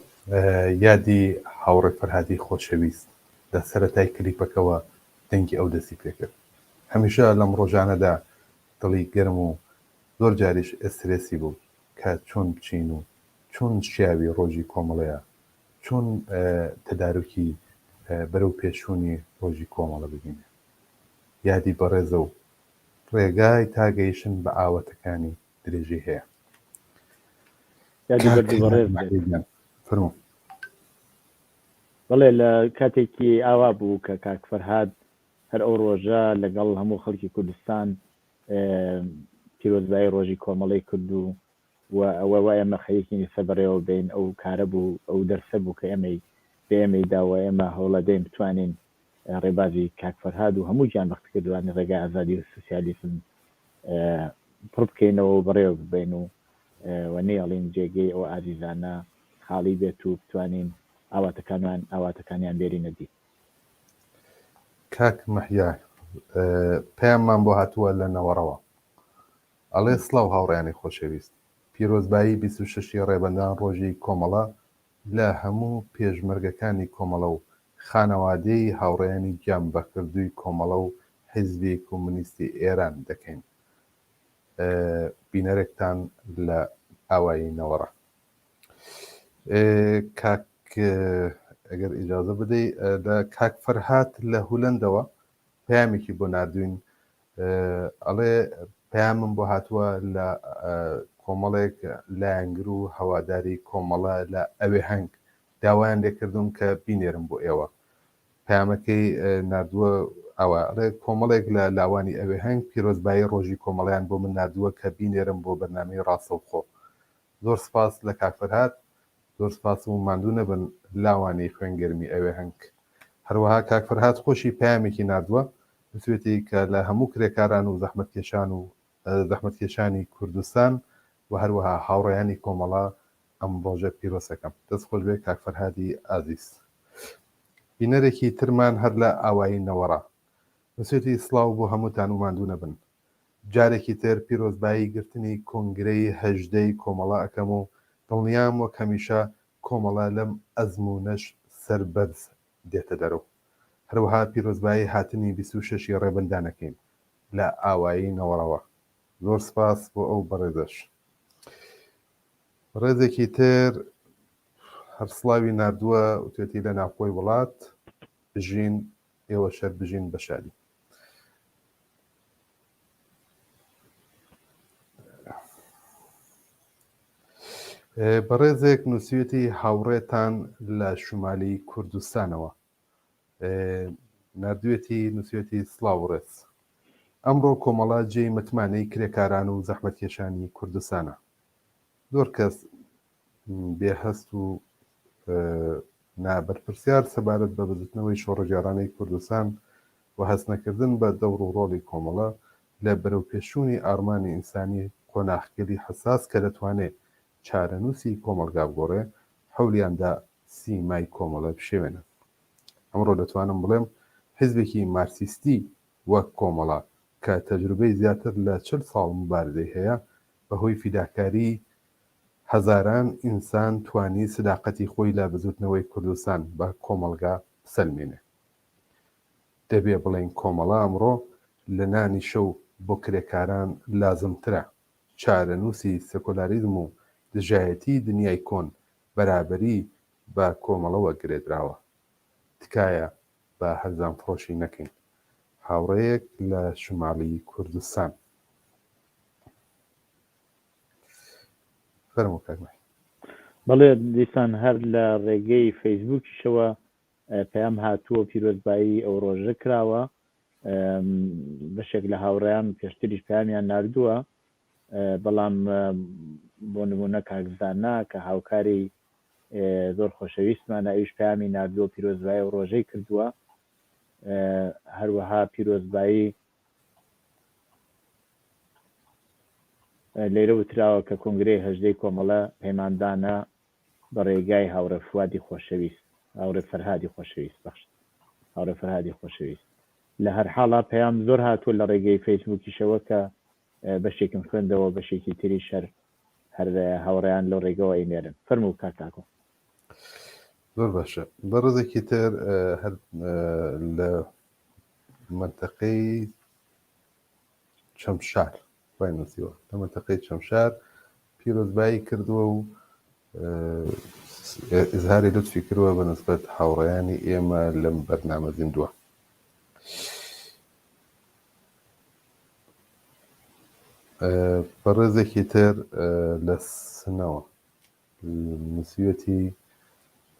یادی هاوڕێ فەرهادی خۆشەویست لە سەرەتای کلیپەکەەوە دەنگی ئەو دەستی پێکرد هەمیشە لەم ڕۆژانەدا دڵی گەرم و زۆر جاریش ئەسترێسی بوو کە چۆن بچین و چۆن شیاوی ڕۆژی کۆمەڵەیە چۆن تدارروکی بەرەو پێشوونی ڕۆژی کۆمەڵە ببینێ یادی بەڕێزە و ڕێگای تاگەیشتن بە ئاوەتەکانی درێژی هەیە بەڵێ لە کاتێکی ئاوا بوو کە کاک فەرهاد هەر ئەو ڕۆژە لەگەڵ هەموو خەڵکی کوردستان پیرۆزبایی ڕۆژی کۆمەڵەی کرد و ئەوە وای ئەمە خەریکی سەبەڕێەوە بین ئەو کارە بوو ئەو دەرسە بوو کە ئێمەی بە ئێمەی داوە ئێمە هەوڵەدەین بتوانین ڕێبازی کاک فەرهاد و هەموو گیان بەخت کردوانی ڕێگای ئازادی و سوسیالیسم پڕ بکەینەوە بڕێوە ببین و نێڵین جێگەی ئەو ئازیزانە خاڵی بێت و بتوانین ئاواتەکانیان بێرینە دی. کاک مەحیا پێیانمان بۆ هاتووە لە نەوەڕەوە ئەڵێ سڵاو هاوڕێیانی خۆشەویست پیرۆزبایی 26 ڕێبەندان ڕۆژی کۆمەڵە لە هەموو پێشمەرگەکانی کۆمەڵە و خانەوادەی هاوڕێیانی گیان بەکردووی کۆمەڵە و حیزبی کۆمونیستی ئێران دەکەین. بینەرێکتان لە ئاوایی نەوەڕە. کاک ئەگەر ئیجازە بدەی لە کاک فەرهاد لە هولەندەوە پەیامێکی بۆ نردوین ئەڵێ پەیامم بۆ هاتووە لە کۆمەڵێک لایەنگر و هەواداری کۆمەڵە لە ئەوێ هەنگ داوایان لێکردوم کە بینێرم بۆ ئێوە. پەیامەکەی نردووە ئەوە ئەڵێ کۆمەڵێک لە لاوانی ئەوێ هەنگ پیرۆزبایی ڕۆژی کۆمەڵیان بۆ من نردووە کە بینێرم بۆ بەرنامەی ڕاستەوخۆ. زۆر سپاس لە کاک فەرهاد، زۆر سپاس و ماندوو نەبن لاوانی خوێنگەرمی ئەوێ هەنگ. هەروەها کاک فەرهاد خۆشی پەیامێکی نردووە بسوێتی کە لە هەموو کرێکاران و زەحمەتکێشانی کوردستان و هەروەها هاوڕێیانی کۆمەڵە ئەم ڕۆژە پیرۆسەکەم. دەست خۆش بێ کاک فەرهادی ئازیز. بینەرێکی ترمان هەر لە ئاوایی نەوەڕە بسوێتی سڵاو بۆ هەمووتان و ماندوو نەبن. جارێکی تر پیرۆزبایی گرتنی کۆنگرەی هەژدەی کۆمەڵە ئەەکەم و دڵنیام وەک هەمیشە کۆمەڵە لەم ئەزموونەش سەربەرز دێتە دەرەوە. هەروەها پیرۆزبایی هاتنی 26 ڕێبەندانەکەین لە ئاوایی نەوەڕەوە. زۆر سپاس بۆ ئەو بەڕێزەش. ڕێزێکی تر هەر سڵاوی نردووە وتێتی لە ناوخۆی وڵات بژین ئێوە شەر بژین بە شادی. بەڕێزێک نووسێتی هاوڕێتان لە شومالی کوردستانەوە نردوێتی نووسێتی سڵاو ڕێز. ئەمڕۆ کۆمەڵە جێی متمانەی کرێکاران و زەحمەتکێشانی کوردستانە. زۆر کەس بێهەست و نابەرپرسیار سەبارەت بە بزوتنەوەی شۆڕەجارانەی کوردستان و هەستنەکردن بە دەور و ڕۆڵی کۆمەڵە لە بەرەوپێشوونی ئارمانی ئینسانی قۆناغگەلی حساس کە دەتوانێت چارەنووسی کۆمەلگا بگۆڕێ حەولیاندا سیمای کۆمەڵە بشێوێنن. ئەمڕۆ دەتوانم بڵێم حیزبێکی مارکسیستی وەک کۆمەڵە کە تەجروبەی زیاتر لە 40 ساڵ مبارزەی هەیە بەهۆی فیداکاری هەزاران ئینسان توانی سداقەتی خۆی لە بزوتنەوەی کوردستان بە کۆمەلگا بسەلمێنێ. دەبێ بڵێن کۆمەڵە ئەمڕۆ لە نانی شەو بۆ کرێکاران لازمترە. چارەنووسی سێکۆلاریزم و دژایەتی دنیای کۆن بەرابەری بە کۆمەڵەوە گرێدراوە. تکایە بە هەرزان فڕۆشی نەکەین. هاوڕەیەک لە شمالی کوردستان. فەرموو کاکمەحی. بەڵێ دیسان هەر لە ڕێگەی فەیسبووکیشەوە پەیام هاتووە پیرۆزبایی ئەو ڕۆژە کراوە. بەشێک لە هاوڕێیان پێشتریش پەیامیان نردووە، بەڵام بۆ نمونە کاکزانە کە هاوکاری زۆر خۆشەویستمانە ئەویش پەیامی نردووە پیرۆزبایی ئەو ڕۆژەی کردووە. هەروەها پیرۆزبایی لێرە وتراوە کە کۆنگرەی هەژدەی کۆمەڵە پەیماندانە بە ڕێگای هاوڕێ فوادی خۆشەویست، هاوڕێ فەرهادی خۆشەویست بەخشت، هاوڕێ فەرهادی خۆشەویست. لە هەر حاڵا پەیام زۆر هاتووە لە ڕێگەی فەیسبووکیشەوە کە بەشێکم خوێندەوە، بەشێکی تری شەر هەر هاوڕێیان لەو ڕێگەوە ئەینێرن. فەرموو کاکاکۆ. زۆر باشە. بەڕێزێکی تر هەر لە منتەقەی چەمشار باینوسیوە، لە منتەقەی چەمشار پیرۆزبایی کردووە و ئیزهاری لوتفی کردووە بە نسبەت هاوڕێیانی ئێمە لەم بەرنامە زیندووە. بەڕێزێکی تر لە سنەوە نووسێتی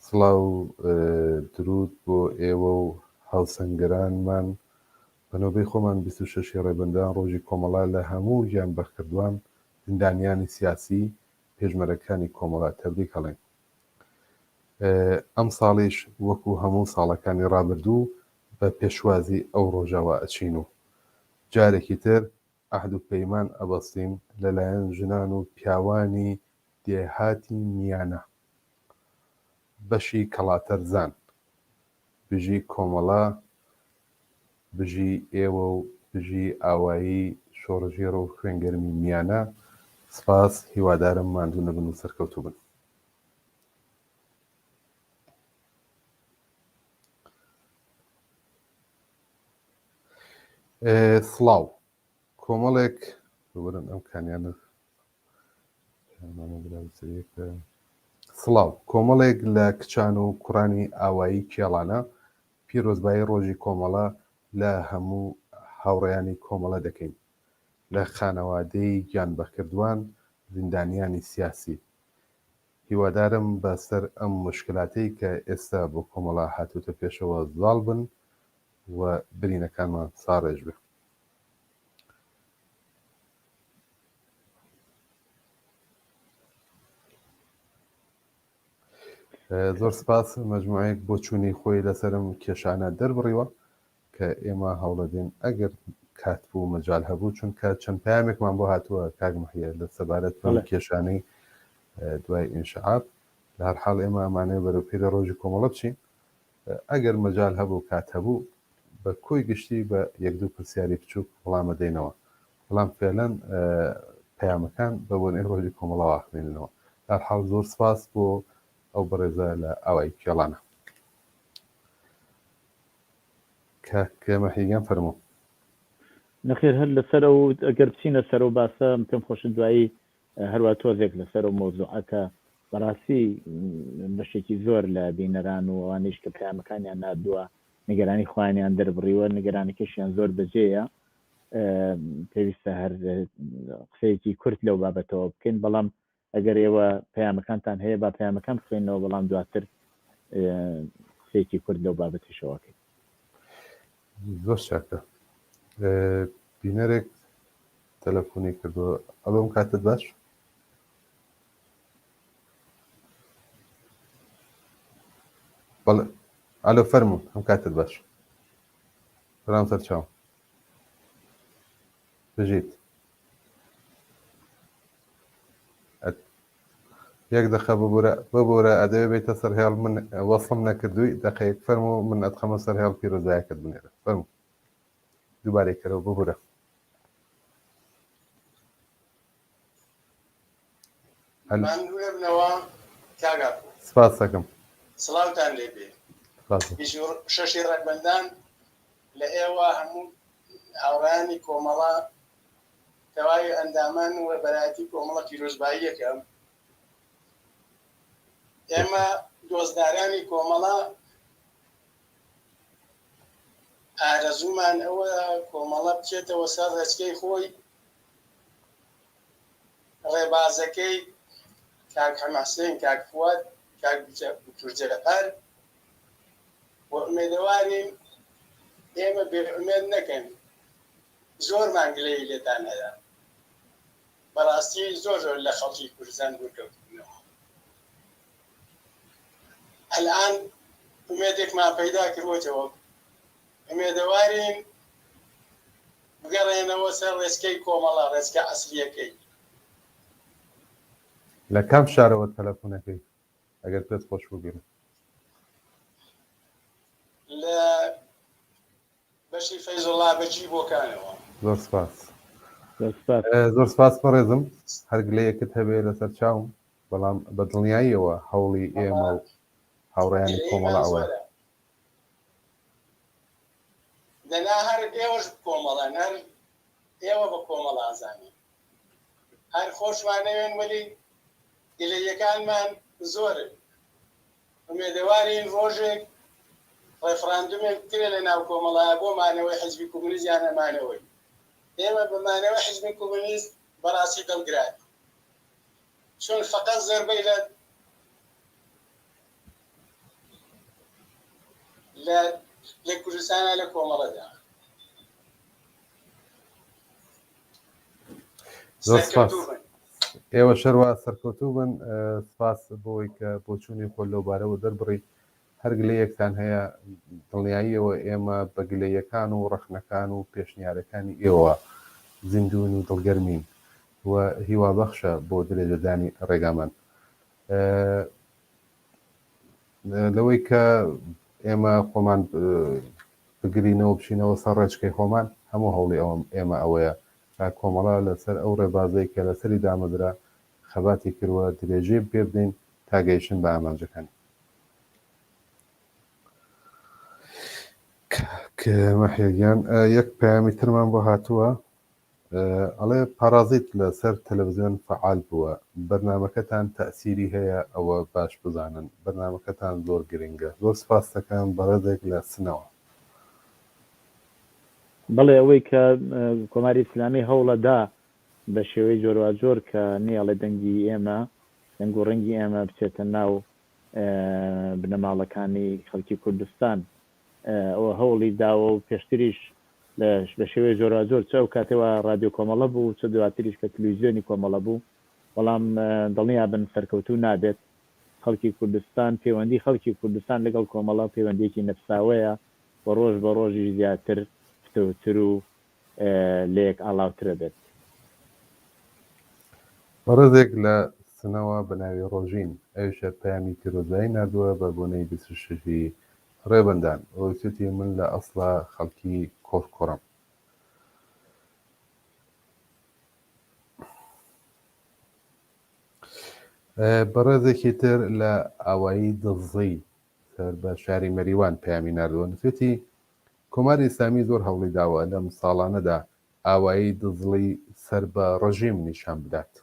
سڵاو درود بۆ ئێوە و هاوسەنگەرانمان بەنۆبەی خۆمان 26 ڕێبەندان ڕۆژی کۆمەڵا لە هەموو گیان بەخکردوان زیندانیانی سیاسی پێشمەرەکانی کۆمەڵا تەبریک هەڵێن. ئەم ساڵیش وەکو هەموو ساڵەکانی ڕابردوو بە پێشوازی ئەو ڕۆژەوە ئەچین و جارێکی تر ئەحد و پەیمان ئەبەستین لەلایەن ژنان و پیاوانی دێهاتی میانە بەشی کەڵاتەرزان بژی کۆمەڵە بژی ئێوە و بژی ئاوایی شۆڕژێڕە و خوێنگەرمی میانە. سپاس، هیوادارم ماندوو نەبن و سەرکەوتوو بن. سڵاو، کۆمەڵێک ببرن ئەم کانیانە سڵاو، کۆمەڵێک لە کچان و کوڕانی ئاوایی کێڵانە پیرۆزبایی ڕۆژی کۆمەڵە لە هەموو هاوڕێیانی کۆمەڵە دەکەین لە خانەوادەی گیانبەخکردووان زیندانیانی سیاسی. هیوادارم بەسەر ئەم مشکلاتەی کە ئێستا بۆ کۆمەڵە هاتووتە پێشەوە زاڵ بن و برینەکانمان ساڕێژ بێ. زۆر سپاس، مەجموعەیەک بۆ چوونی خۆی لەسەرم کێشانە دەربڕیوە کە ئێمە هەوڵەدەین ئەگەر کات بوو مەجال هەبوو، چونکە چەند پامێکمان بۆ هاتووە کاگمەحیە لە سەبارەت بەم کێشانەی دوای ئینشعاب. لە هەر حاڵ ئێمە ئەمانەیە بەرەوپێرە ڕۆژی کۆمەڵە بچین. ئەگەر مەجال هەبوو کات هەبوو بە کۆی گشتی بە یەک دوو پرسیاری بچووک وەڵامە دەینەوە. بەڵام فێڵەن پەیامەکان بە بۆنەی ڕۆژی کۆمەڵە واخوێننەوە. لە هەر حاڵ زۆر سپاس بۆ ئەو بەڕێزە لە ئاوایی کێڵانە. کاکمەحیگەم فەرموو. نەخێر هەر لەسەر ئەو ئەگەر بچینە سەر و باسە پێم خۆشە دوایی هەروە تۆزێک لەسەر و مۆزوعەکە بەڕاستی بەشێکی زۆر لە بینەران و ئەوانەیش کە پەیامەکانیان نادووە نیگەرانی خوانیان دەربڕیوە، نیگەرانیکەشیان زۆر بەجێیە. پێویستە هەر قسەیەکی کورت لەو بابەتەوە بکەین، بەڵام ئەگەر ئێوە پەیامەکانتان هەیە با پەیامەکان بخوێنەوە، بەڵام دواتر قسەیەکی کورت لەو بابەتیشەوەکەین. زۆر چاکە. بینەرێک تەلەفۆنی کردووە. ئەڵۆم کاتت باش؟ بەڵێ، ئالۆ فەرموو، ئەم کاتت باش. بەرام سەر چاوم بژیت. یەک دەخە ببورە ئەدەوێ بێتە سەر هێڵ. من وەسڵم نەکردووی، دەقەیەک فەرموو من ئەدخەمە سەر هێڵ پیرۆزایەکەت بنێرە. فەرموو دووبارەی کەرەوە ببورە. ماندوو بنەوە کاگات. سپاس دەکەم. سڵاوتان لێ بێ. شەشی ڕەگبەندان لە ئێوە هەموو هاوڕانی کۆمەڵە کەوای ئەندامان و بەرایەتی کۆمەڵە پیرۆزبایی یەکەم. ئێمە دۆزدارانی کۆمەڵە ئارەزوومان ئەوە کۆمەڵە بچێتەوە سەر ڕێچکەی خۆی، ڕێبازەکەی کاک حەماسێن، کاک فواد، کاک بوتورجەلەپەر و ئومێدەوارین ئێمە بێئومێد نەکەن. زۆرمان گلەی لێتان هەیە. بەڕاستی زۆر لە خەڵکی کوردستان دوورکەوتبوونەوە. الان ئومێدێکمان پەیدا کردوەوە. ئومێدەوارین بگەڕێنەوە سەر ڕێچکەی کۆمەڵە، ڕێچکە ئەسلیەکەی. لە کام شارەوە تەلەفۆنەکەی ئەگەر پێت خۆش بگیرن؟ لە بەشی فەیزوڵڵا بەجی بۆکانەوە. زۆر سپاس. زۆر سپاس بەڕێزم. هەر گلەیەکت هەبێ لەسەر چاوم، بەڵام بە دڵنیاییەوە هەوڵی ئێمە و هاوڕێیانی کۆمەڵە ئەوەیە. دەنا هەر ئێوەش کۆمەڵان، هەر ئێوە بە کۆمەڵ ئازانی، هەر خۆشمانەوێن، وەلی گلەیەکانمان زۆرن. ئومێدەوارین ڕۆژێک ڕێفراندومێک بکرێ لە ناو کۆمەڵایە بۆ مانەوەی حیزبی کۆمونیست یان نەمانەوەی. ئێمە بە مانەوەی حیزبی کۆمونیست بەڕاستی دڵگران، چون فەقەت زەربەی لە کوردستانە لە کۆمەڵەدا. زۆر سپاس. ئێوە شەروا سەرکەوتوو بن. سپاس بۆی کە بۆ چوونی خۆل لەو بارەوە دەربڕی. هەر گلەیەکتان هەیە دڵنیاییەوە ئێمە بە گلەیەکان و ڕەخنەکان و پێشنیارەکانی ئێوە زیندون و دڵگەرمین و هیوابەخشە بۆ درێژەدانی ڕێگامان. لەوەی کە ئێمە خۆمان بگرینەوە بچینەوە سەر ڕێچکەی خۆمان، هەموو هەوڵی ئێمە ئەوەیە کۆمەڵە لەسەر ئەو ڕێبازەی کە لەسەری دامەدرا خەباتی کردووە درێژێ پێ بدەین تا گەیشتن بە ئامانجەکانی. مەحیەگیان یەک پەیامی ترمان بۆ هاتووە، ئەڵێ پارازیت لەسەر تەلەڤیزیۆن فعال بووە، بەرنامەکەتان تەئسیری هەیە ئەوە باش بزانن، بەرنامەکەتان زۆر گرنگە، زۆر سپاس دەکەم بەڕێزێک لە سنەوە. بەڵێ ئەوەی کە کۆماری ئیسلامی هەوڵەدا بە شێوەی جۆرواجۆر کە نیاڵێ دەنگی ئێمە دەنگ و ڕەنگی ئێمە بچێتە ناو بنەماڵەکانی خەڵکی کوردستان، ئەوە هەوڵی داوە و پێشتریش بە شێوەی جۆرواجۆر چ ئەو کاتەوە رادیۆ کۆمەڵە بوو چ دواتریش کە تەلەڤیزیۆنی کۆمەڵە بوو، بەڵام دڵنیا بن سەرکەوتوو نابێت. خەڵکی کوردستان پەیوەندی خەڵکی کوردستان لەگەڵ کۆمەڵە پەیوەندیەکی نەفساوەیە و ڕۆژ بە ڕۆژی زیاتر فتوتر و لێک ئاڵاوترە بێت. بەڕێزێک لە سنەوە بە ناوی ڕۆژین ئەویشە پەیامی پیرۆزایی نردووە بە بۆنەی 26 ڕێبەندان، ئەوسێتی من لە ئەسڵا خەڵکی کۆڕم. بەڕێزێکی تر لە ئاوایی دڵزەی سەر بە شاری مەریوان پەیامی نردووە، نووسێتی کۆماری ئیسلامی زۆر هەوڵی داوە لەم ساڵانەدا ئاوایی دزڵی سەر بە ڕژیم نیشان بدات،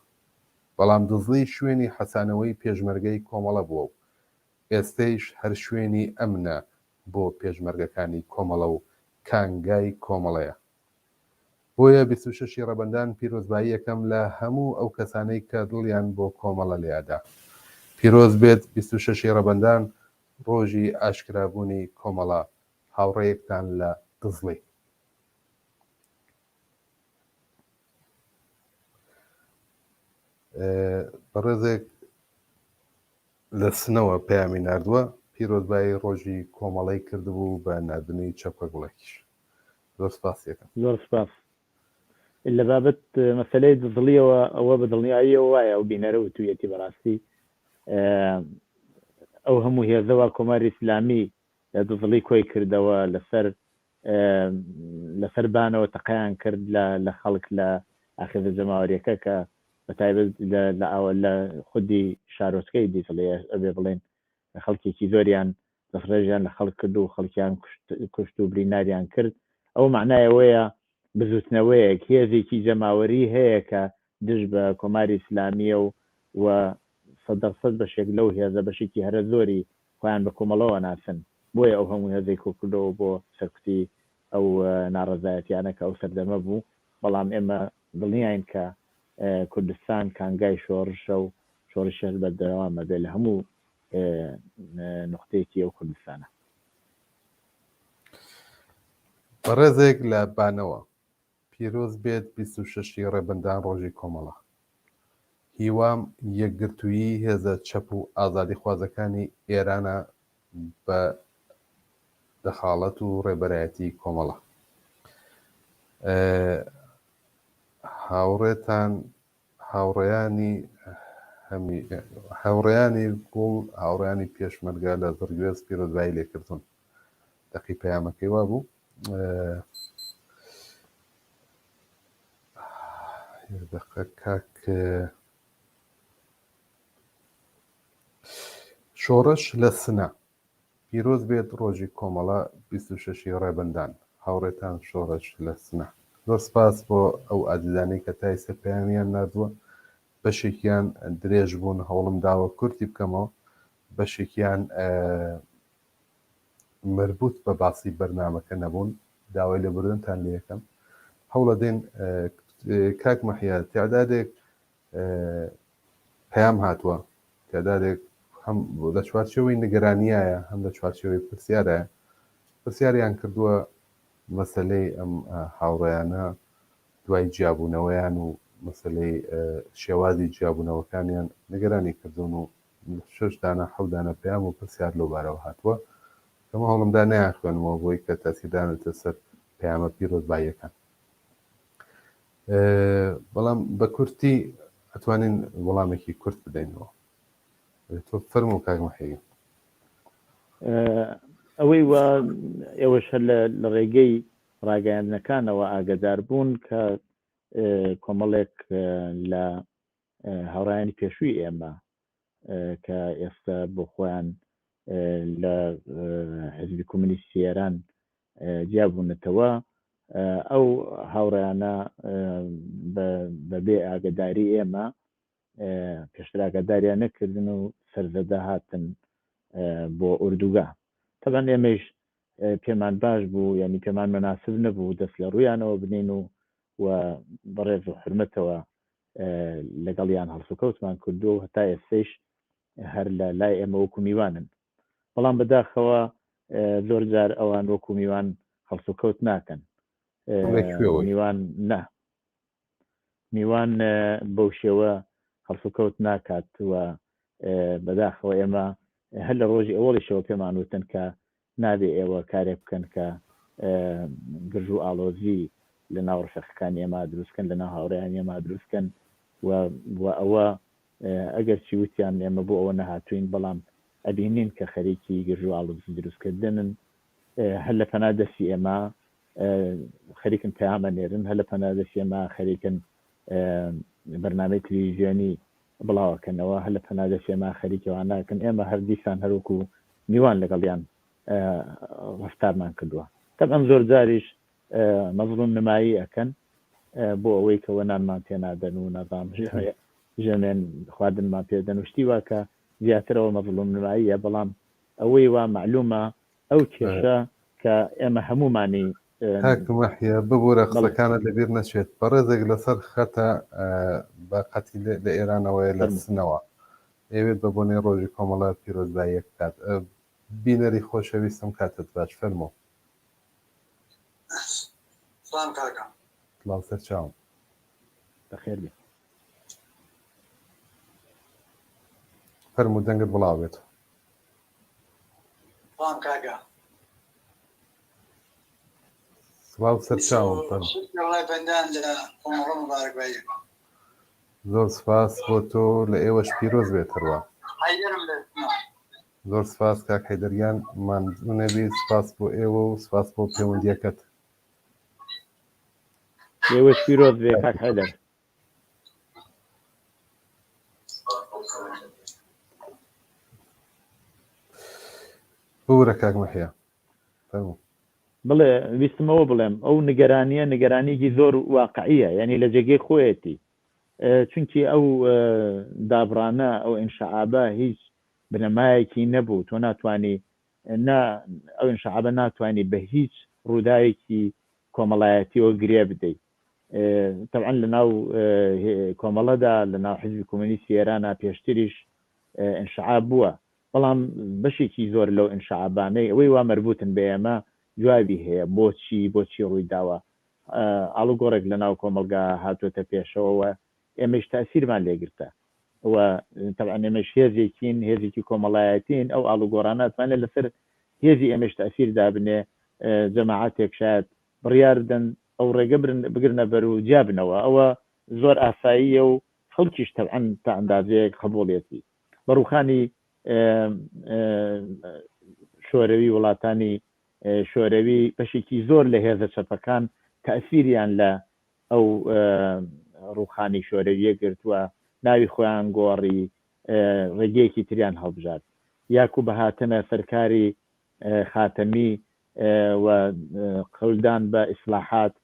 بەڵام دزڵی شوێنی حەسانەوەی پێشمەرگەی کۆمەڵە بووە و ئێستەیش هەر شوێنی ئەمنە بۆ پێشمەرگەکانی کۆمەڵە و کانگای کۆمەڵەیە. بۆیە 26 ڕەبەندان پیرۆزبایی یەکەم لە هەموو ئەو کەسانەی کە دڵیان بۆ کۆمەڵە لێدا. پیرۆز بێت 26 ڕەبەندان، ڕۆژی ئاشکرابوونی کۆمەڵە، هاوڕێیەکتان لە دزڵی. بەڕێزێک لە سنەوە پەیامی نردووە، پیرۆزبایی ڕۆژی کۆمەڵەی کردبوو بە نردنی چەپە گوڵێکیش. زۆر سپاس یەکەم. زۆر سپاس. لە بابەت مەسەلەی دزڵیەوە ئەوە بە دڵنیاییەوە وایە و بینەرە و تویەتی بەڕاستی ئەو هەموو هێزەوە کۆماری ئیسلامی لە دزڵی کۆی کردەوە لەسەر بانەوە تەقەیان کرد لە خەڵک لە ئاخێزە جەماوەریەکە کە بەتایبەت لە خودی شارۆچکەی دیسڵێ ئەبێ بڵێن خەڵکێکی زۆریان دەفرێژیان لە خەڵک کرد و خەڵکیان کوشت و بریناریان کرد. ئەو معنایەوەیە بزوتنەوەیەک هێزێکی جەماوەری هەیە کە دژ بە کۆماری ئیسلامیە و 100% بەشێک لەو هێزە بەشێکی هەرە زۆری خۆیان بە کۆمەڵەوە ناسن، بۆیە ئەو هەموو هێزەی کۆکردەوە بۆ سەرکوتی ئەو ناڕەزایەتیانە کە ئەو سەردەمە بوو. بەڵام ئێمە دڵنیاین کە کوردستان کانگای شۆڕشە و شۆڕشەش بەردەوامە بێت لە هەموو نقطەیەکی ئەو کوردستانە. بەڕێزێک لە بانەوە پیرۆز بێت 26 ڕێبەندان ڕۆژی کۆمەڵە. هیوام یەکگرتوویی هێزە چەپ و ئازادی خوازەکانی ئێرانە بە دەخاڵەت و ڕێبەرایەتی کۆمەڵە. هاوڕێیانی گوڵ هاوڕێیانی پێشمەرگە لە زرگوێز پیرۆزبایی لێکردون. دەقی پەیامەکەی وا بوو. کاک شۆڕش لە سنە پیرۆز بێت ڕۆژی کۆمەڵە 26 ڕێبەندان، هاوڕێتان شۆڕش لە سنە. زۆر سپاس بۆ ئەو ئازیزانەی کە تای سەر پەیامیان نردووە، بەشێکیان درێژ بوون هەوڵم داوە کورتی بکەمەوە، بەشێکیان مربوط بە باسی بەرنامەکە نەبوون، داوای لێبوردنتان لێ یەکەم. هەوڵە دێن کاک مەحیا تعدادێک پەیام هاتووە، تعدادێک هەم لە چوارچێوەی نیگەرانیایە هەم لە چوارچێوەی پرسیارایە. پرسیاریان کردووە مەسەلەی ئەم هاوڕێیانە دوای جیابوونەوەیان و مەسەلەی شێوازی جیابوونەوەکانیان نیگەرانی کردوون و 6 دانە 7 دانە پێیان و پرسیار لەوبارەوە هاتووە کەمە هەوڵمدا نەیان خوێنمەوە بۆی کە تاسیدانێتە سەر پەیامە پیرۆزباییەکان. بەڵام بە کورتی ئەتوانین وەڵامێکی کورت بدەینەوە. تۆ فەرموو کاک مەحی. ئەوەی وە ئێوەش لە ڕێگەی ڕاگەیاندنەکانەوە ئاگدار بوون کە کۆمەڵێک لە هاوڕایانی پێشووی ئێمە کە ئێستا بۆ خۆیان لە حزبی کۆمونیستی ئێران جیابوونەتەوە ئەو هاوڕێیانە بەبێ ئاگداری ئێمە پێشتر ئاگداریان نەکردن و سەرزەدە هاتن بۆ ئوردوگا. تەبەن ئێمەش پێمان باش بوو یعنی پێمان مەناسب نەبوو دەست لە ڕوویانەوە بنین و بەڕێز و حرمەتەوە لەگەڵیان هەڵسوکەوتمان کردو و هەتا ئێستش هەر لە لای ئێمە وەکو میوانن. بەڵام بەداخەوە زۆر جار ئەوان وەکو میوان هەڵسوکەوت ناکەن. میوان نه میوان بەو شێوە هەڵسوکەوت ناکات و بەداخەوە ئێمە هەر لە ڕۆژی ئەوڵیشەوە پێمان وتن کە نابێ ئێوە کارێک بکەن کە گرژ و ئاڵۆزی لە ناو ڕفێقەکان ئێمە دروستکەن لە ناو هاوڕێیان ئێمە دروستکەن و ئەوە ئەگەر چی وتیان ئێمە بۆ ئەوە نەهاتوین بەڵام ئەبینین کە خەریکی گرژ و ئاڵۆزی دروستکردنن هەر لە پەنادەستی ئێمە خەریکن پەیامە نێرن هەر لە پەنادەستی ئێمە خەریکن بەرنامەی تەلەڤیزیۆنی بڵاوەکەنەوە هەر لە پەنادەستی ئێمە خەریکەوە ناکەن ئێمە هەردیسان هەروکو میوان لەگەڵیان ڕفتارمان کردووە. تەبەن زۆر جاریش مەظلوم نمایی ئەکەن بۆ ئەوەی کەوە نانمان پێ نادەن و نەزام ژەمێن خواردنمان پێدەن و شتی واکە زیاترەوە مەظلوم نماییە. بەڵام ئەوەی وا معلومە ئەو کێشە کە ئێمە هەمومانی هاکمەحیە ببوورە قسەکانە لەبیر نەچێت بەڕێزێک لەسەر خەتە باقەتی لە ئێرانەوەی لە سنەوە ئەوێت بە بۆنەی ڕۆژی کۆمەڵە پیرۆزباییە کات بینەری خۆشەویستم کاتت باش فەرمۆ. سلام کاکە. سڵاو سەر چاوم. بەخێر بێ. فەرموو دەنگت بڵاو بێت. سلام کاکە. سڵاو سەر چاوم. وڵای بەندان لە کۆمەڵە مبارەکبایی. زۆر سپاس بۆ تۆ لە ئێوەش پیرۆز بێت هەروە. حەیدەرم لە زۆر سپاس کاک حەیدەریان ماندوو نەبی سپاس بۆ ئێوە و سپاس بۆ پەیوەندیەکەت. ئێوەش پیرۆز بێ کاک حەیدەر. بورە کاک مەحیا فەرموو. بڵێ ویستمەوە بڵێم ئەو نیگەرانیەکی زۆر واقعیە یعنی لە جێگەی خۆیەتی چونکی ئەو دابڕانە ئەو ئینشعابە هیچ بنەمایەکی نەبوو تۆ ناتوانانی ئەو ئینشعابە ناتوانانی بە هیچ ڕووداوێکی کۆمەڵایەتیەوە گرێ بدەیت. طبعا لە ناو کۆمەڵەدا لە ناو حزبی کۆمونیستی ئێرانە پێشتریش ئینشعاب بووە بەڵام بەشێکی زۆر لەو ئینشعابانەی ئەوەی وا مەربوتن بە ئێمە جوابی هەیە بۆچی ڕووی داوە ئاڵو گۆڕێک لە ناو کۆمەلگا هاتوۆتە پێشەوە ئێمەش تاسیرمان لێگرتە و طبعا ئێمەش هێزێکی کۆمەڵایەتین ئەو ئاڵو گۆڕاناتوانێت لەسەر هێزی ئێمەش تاسیر دابنێ جەماعەتێک شاید بڕیاردن ئەو ڕێگە بگرنە بەر و جیابنەوە ئەوە زۆر ئاساییە و خەڵکیش طبعا تا ئەندازەیەک قبوڵێتی بەڕووخانی شۆرەوی وڵاتانی شۆرەوی بەشێکی زۆر لە هێزە چەپەکان تەئسیریان لە ئەو ڕووخانی شۆرەویە گرتووە ناوی خۆیان گۆڕی ڕێگەیەکی تریان هەڵبژات یاکو بەهاتنە سەرکاری خاتەمی و قەولدان بە ئیسلاحات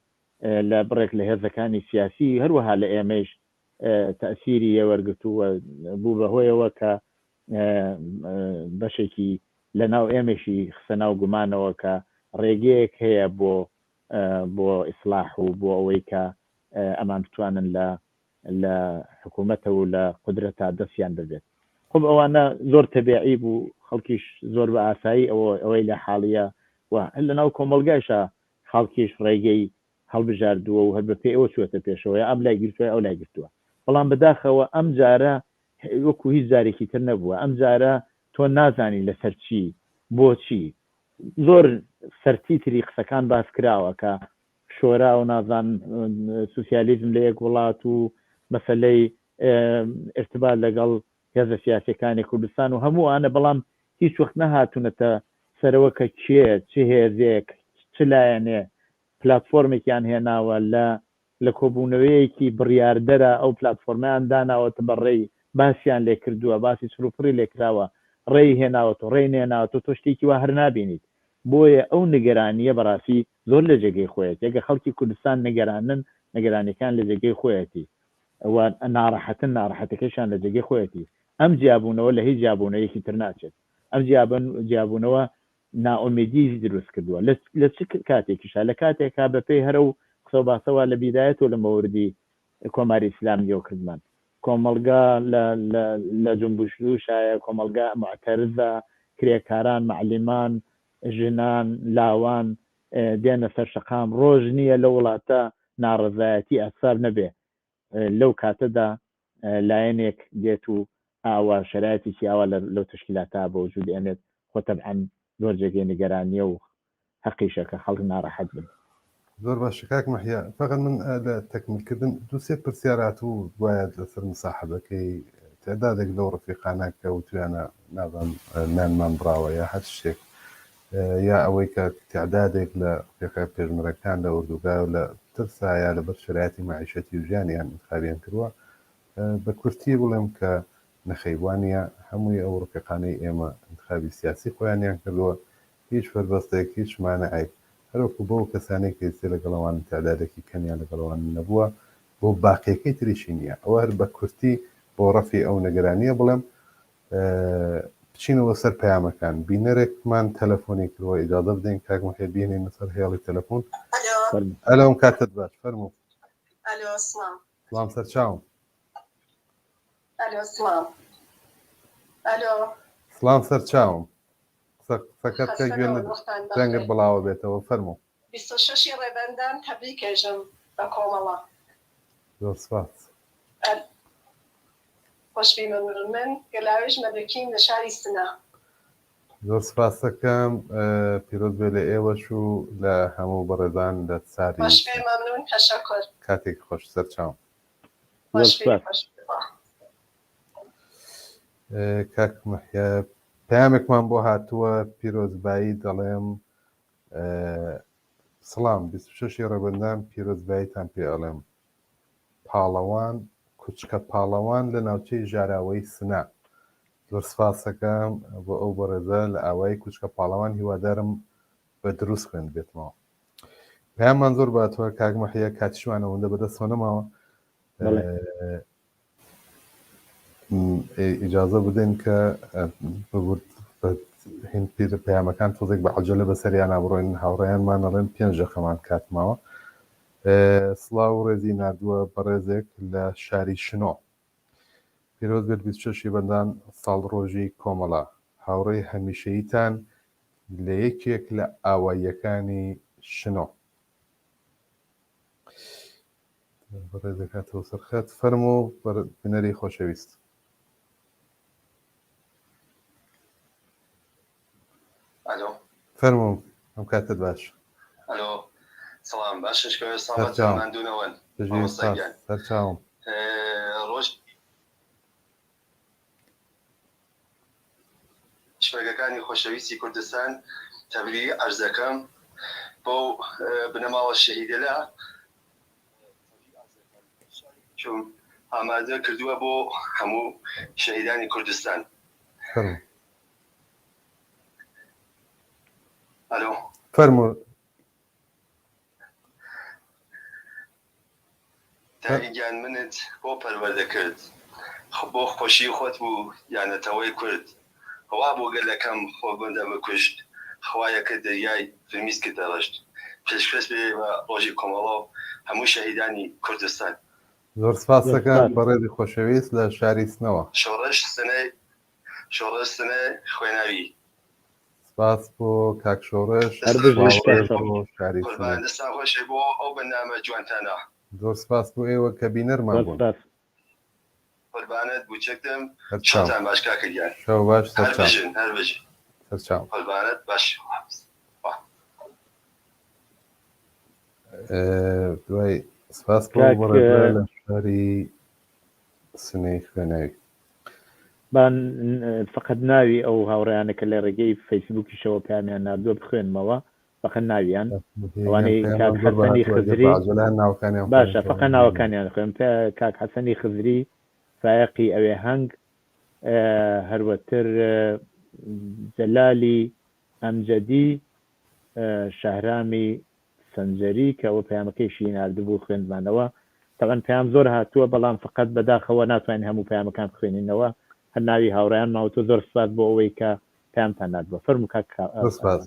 لە بڕێک لە هێزەکانی سیاسی هەروەها لە ئێمەش تەئسیری وەرگرتووە بوو بەهۆیەوە کە بەشێکی لە ناو ئێمەشی خسە ناو گومانەوە کە ڕێگەیەک هەیە بۆ ئیسلاح و بۆ ئەوەی کە ئەمان بتوانن لە حکوومەتە و لە قودرەتە دەستیان ببێت. خب ئەوانە زۆر تەبیعی بوو خەڵکیش زۆر بە ئاسایی ئەوەی لە حاڵیە و لە ناو کۆمەلگایشە خەڵکیش ڕێگەی هەڵبژاردووە و هەر بە پێی ئەوە چوەتە پێشەوەی ئەم لای گرتووە ئەو لای گرتووە بەڵام بەداخەوە ئەم جارە وەکو هیچ جارێکی تر نەبووە. ئەم جارە تۆ نازانی لەسەر چی بۆچی زۆر سەرتیتری قسەکان باس کراوە کە شۆرا و نازان سوسیالیزم لە یەک وڵات و مەسەلەی ارتباط لەگەڵ هێزە سیاسیەکانی کوردستان و هەموو ئانە، بەڵام هیچ وەخت نەهاتوونەتە سەرەوە کە کێ چ هێزێک چ لایەنێ پلاتفۆرمێکیان هێناوە لە کۆبوونەوەیەکی بڕیاردەرە ئەو پلاتفۆرمیان داناوەتە بەڕێی باسییان لێ کردووە، باسی سروپڕی لێکراوە، ڕێی هێناوەتە ڕێی نێناوەتە تۆ شتێکی وا هەر نابینیت. بۆیە ئەو نیگەرانیە بەڕاستی زۆر لە جێگەی خۆیەت. ئەگە خەڵکی کوردستان نیگەرانن، نیگەرانیەکان لە جێگەی خۆیەتی، ناڕەحەتن ناڕەحەتەکەیشان لە جێگەی خۆیەتی. ئەم جیابوونەوە لە هیچ جیابوونەیەکی تر ناچێت. ئەم جیابوونەوە ناومێدی دروست کردووە لە چ کاتێکیشا، لە کاتێکا بەپێی هەرە و قسە باسەوە لە بیدایەتەوە لە مەوردی کۆماری ئیسلامیەوە کردمان. کۆمەڵگا لە جنبوشدوشایە، کۆمەلگا معتەرزە، کرێکاران، معلیمان، ژنان، لاوان دێنە سەر شەقام. ڕۆژ نییە لە وڵاتە ناڕەزایەتی ئەساب نەبێ. لەو کاتەدا لایەنێک دێت و ئاوا شەرایەتی سیاوە لەو تشکیلاتە بە وجود ئێنێت. خۆ تەبعەن زۆر جێگەی نیگەرانیە و حەقیشە کە خەڵک ناڕەحەت بن. زۆر باش کاک مەحیا، فقط من لە تەکمیلکردن دووسێ پرسیارات و وایە لەسەر مساحبەکەی تعدادێک لەو ڕفیقانە کە وتویانە نازان نانمان بڕاوە یا هەر شتێک، یا ئەوەی کە تعدادێک لە ڕفیقە پێشمەرەکان لە ئوردوگا و لە ترسا یا لەبەر شرایەتی معیشەتی و ژیانیان انتخابیان کردووە، بە کورتی بڵێم کە نەخەیوانە هەمووی ئەو ڕفیقانەی ئێمە انتخابی سیاسی خۆیانیان کردووە، هیچ فەربەستێک هیچ مانعێک هەروەکو بۆ کەسانێک کەسێ لەگەڵەوان تعدادێکی کەمیان لەگەڵەوان نەبووە، بۆ باقیەکەی تریشی نییە. ئەوە هەر بە کورتی بۆ ڕەفی ئەو نەگەرانیە بڵێم. بچینەوە سەر پەیامەکان. بینەرێکمان تەلەفۆنی کردووە، ئیجازە بدەین کاک مەحیا بێنێنە سەر هێڵی تەلەفۆن. ئەلۆم کاتت باش، فەرموو. الو سلام. سلام سەرچاوم. الو سلام. الو سلام سەرچاوم. قسەکەت کە گوێ جەنگت بڵاوە بێتەوە، فەرموو. 26 ڕێبەندان تەبریکێژم بە کۆمەڵە. زۆر سپاس. خۆشببینن من گەلاوێژ مەدەکیم لە شاری سنە. زۆر سپاس دەکەم، پیرۆز بێ لە ئێوەش و لە هەموو بەڕێزان لە ساری. بەشبێ مەمنون، تەشەکر. کاتێک خۆش سەرچاوم. کاک مەحیا، پەیامێکمان بۆ هاتووە پیرۆزبایی، دەڵێم سڵام 26 ڕێبەندان پیرۆزباییتان پێ ئەڵێم. پاڵەوان کوچکە پاڵەوان لە ناوچەی ژاراوەی سنە. زۆر سپاس دەکەم بۆ ئەو بەڕێزە لە ئاوایی کوچکە پاڵەوان، هیوادارم بە دروست خوێند بێتمەوە. پەیاممان زۆر باتوە کاک مەحیا، کاتیشمان ئەوەندە بەدەستەوە نەماوە. ئیجازە بدەین کە هین پیر پەیامەکان تۆزێک بە عەجەلە بەسەریان نابڕۆین. هاوڕێیانمان ئەڵێن 5 دقەمان کاتماوە. سڵاو و ڕێزی نردووە بەڕێزێک لە شاری شنۆ. پیرۆز بێت 26 بەندان ساڵ ڕۆژی کۆمەڵە. هاوڕێی هەمیشەییتان لە یەکێک لە ئاواییەکانی شنۆ. بەڕێزێک هاتەوە سەرخەت، فەرموو بنەری خۆشەویست. الو فەرموو، ئەم کاتت باش. الو سلام باشش کە سڵامەتتان دوونەوەن. سەرچاوم. ڕۆژ شپێگەکانی خۆشەویستی کوردستان تەبری عەرز دەکەم بۆ بنەماوە شەهیدەلا، چون ئامادە کردووە بۆ هەموو شەهیدانی کوردستان. الو فەرموو. تاریگیان منت بۆ پەروەردە کرد، بۆ خۆشی خۆت بوو یانەتەوەی کورد، هەوا بۆ گەلەکەم خۆ گوندە بکوشت، خوایەکە دەریای فرمیز کردە ڕەشت. پێشکەش بێ بە ڕۆژی کۆمەڵە و هەموو شەهیدانی کوردستان. زۆر سپاس دەکەم بەڕێزی خۆشەویست لە شاری سنەوە. شۆڕش سنە خوێناوی. سپاس بۆ کاک شۆڕش شاری سنە. دەستان خۆشی بۆ ئەو بەرنامە جوانتانە. زۆر سپاس بۆ ئێوە کە بینەرمان بوون. قوربانت بچێکتم هەر چاو. شەوتان باش کاکەگیان شەو باش هەر سەر چاو. بژن هەر بژن سەر چاو. قوربانت باش دوای سپاس بۆ کاک، بەڕێزرا لە شاری سنەی خوێنەوەی. بان فقط ناوی ئەو هاوڕێیانە کە لە ڕێگەی فەیسبووکیشەوە پامیان نردووە بخوێنمەوە فقط ناویان ئەوانەی کاک حەسەنی خزری باشە فقط ناوەکانیان خوێن کاک حەسەنی خزری فایقی ئەوێ هەنگ هەروەتر جەلالی ئەمجەدی شەهرامی سەنجەری کە ئەوە پەیامەکەیشی نردبوو خوێندمانەوە تەوان پێیان زۆر هاتووە بەڵام فقط بەداخەوە ناتوانین هەموو پەیامەکان بخوێنینەوە هەر ناوی هاوڕێیان ماوەتۆ زۆر سپاس بۆ ئەوەی کە پەیامتان نردبووە فەرموو کاک. سپاس.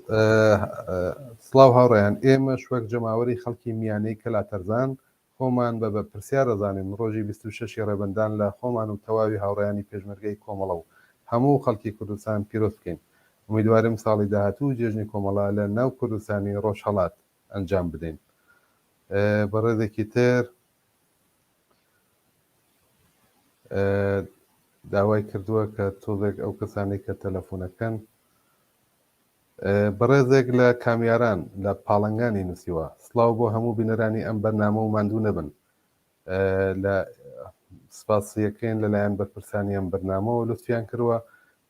سڵاو هاوڕێیان، ئێمەش وەک جەماوەری خەڵکی میانەی کەلاتەرزان خۆمان بە پرسیار دەزانین ڕۆژی 26 ڕێبەندان لە خۆمان و تەواوی هاوڕێیانی پێشمەرگەی کۆمەڵە و هەموو خەڵکی کوردستان پیرۆز بکەین. ئومیدوارم ساڵی داهاتوو جێژنی کۆمەڵا لە ناو کوردستانی ڕۆژهەڵات ئەنجام بدەین. بەڕێزێکی تر داوای کردووە کە تۆزێک ئەو کەسانی کە تەلەفۆنەکەن بەڕێزێک لە کامیاران لە پاڵنگانی نووسیوە سڵاو بۆ هەموو بینەرانی ئەم بەرنامە و ماندوو نەبن لە سپاسیەکەین لەلایەن بەرپرسانی ئەم بەرنامەوە لوتفیان کردووە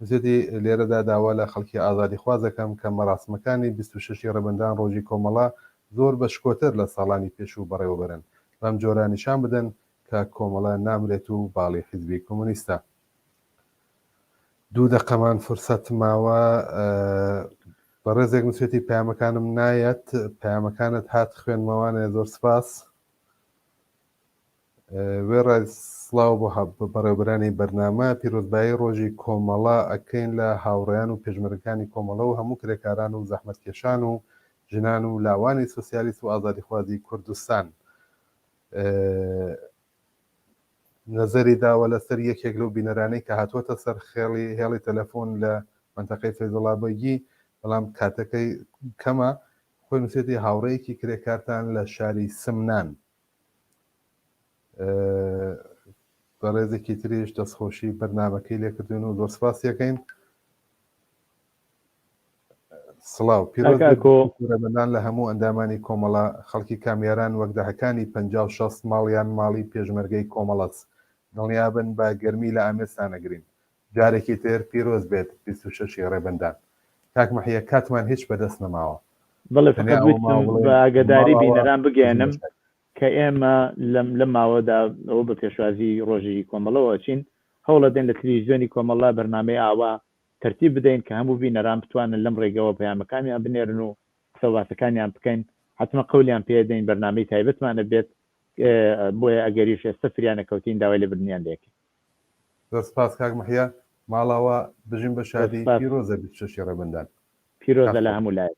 زیدی لێرەدا داوا لە خەڵکی ئازادی خوازەکەم کە مەراسمەکانی 26 ڕێبەندان ڕۆژی کۆمەڵا زۆر بەشکۆتر لە ساڵانی پێش و بەڕێوەبەرن بەم جۆرانیشان بدەن کە کۆمەڵە نامرێت و باڵی حیزبی کۆمونیستە. دوو دەقەمان فرسەت ماوە بەڕێزێک نووسێتی پەیامەکانم نایەت پەیامەکانت هات خوێنمەوانێ زۆر سپاس. وێڕای سڵاو بۆ بەڕێوەبەرانی بەرنامە پیرۆزبایی ڕۆژی کۆمەڵا ئەکەین لە هاوڕێیان و پێشمەرگەکانی کۆمەڵە و هەموو کرێکاران و زەحمەتکێشان و ژنان و لاوانی سۆسیالیست و ئازادیخوازی کوردستان. نەزەری داوە لەسەر یەکێک لەو بینەرانەی کە هاتووەتە سەر هێڵی تەلەفۆن لە منتەقەی فەیزڵابەگی بەڵام کاتەکەی کەمە خۆی نووسێتی هاوڕەیەکی کرێکارتان لە شاری سمنان. بەڕێزێکی تریش دەستخۆشی بەرنامەکەی لێکردوین و زۆر سپاسیەکەین. سڵاو پیرۆزبەندان لە هەموو ئەندامانی کۆمەڵا خەڵکی کامیاران وەک دەهەکانی 50-60 ماڵیان ماڵی پێشمەرگەی کۆمەڵەس دڵنیابن بە گەرمی لە ئامێستانەگرین. جارێکی تر پیرۆز بێت 26 ڕێبەندان. کاک مەحیە کاتمان هیچ بەدەست نەماوە. بەڵێ بە ئاگاداری بینەران بگەێنم کە ئێمە لەم ماوەدا ئەوە بە پێشوازی ڕۆژی کۆمەڵەوە چین هەوڵە دێن لە تەلەڤیزیۆنی کۆمەڵا بەرنامەی ئاوا تەرتیب بدەین کە هەموو بینەران بتوانن لەم ڕێگەوە پەیامەکانیان بنێرن و سەواتەکانیان بکەین حتممە قەولیان پێدەین بەرنامەی تایبەتمانە بێت بۆیە ئەگەریش ئێستا فریانە کەوتین داوای لە بردنیان دێکین. زۆر سپاس کاک مەحیا ماڵاوە بژین بە شادی پیرۆزە 26 ڕێبەندان پیرۆزە لە هەموو لایەک.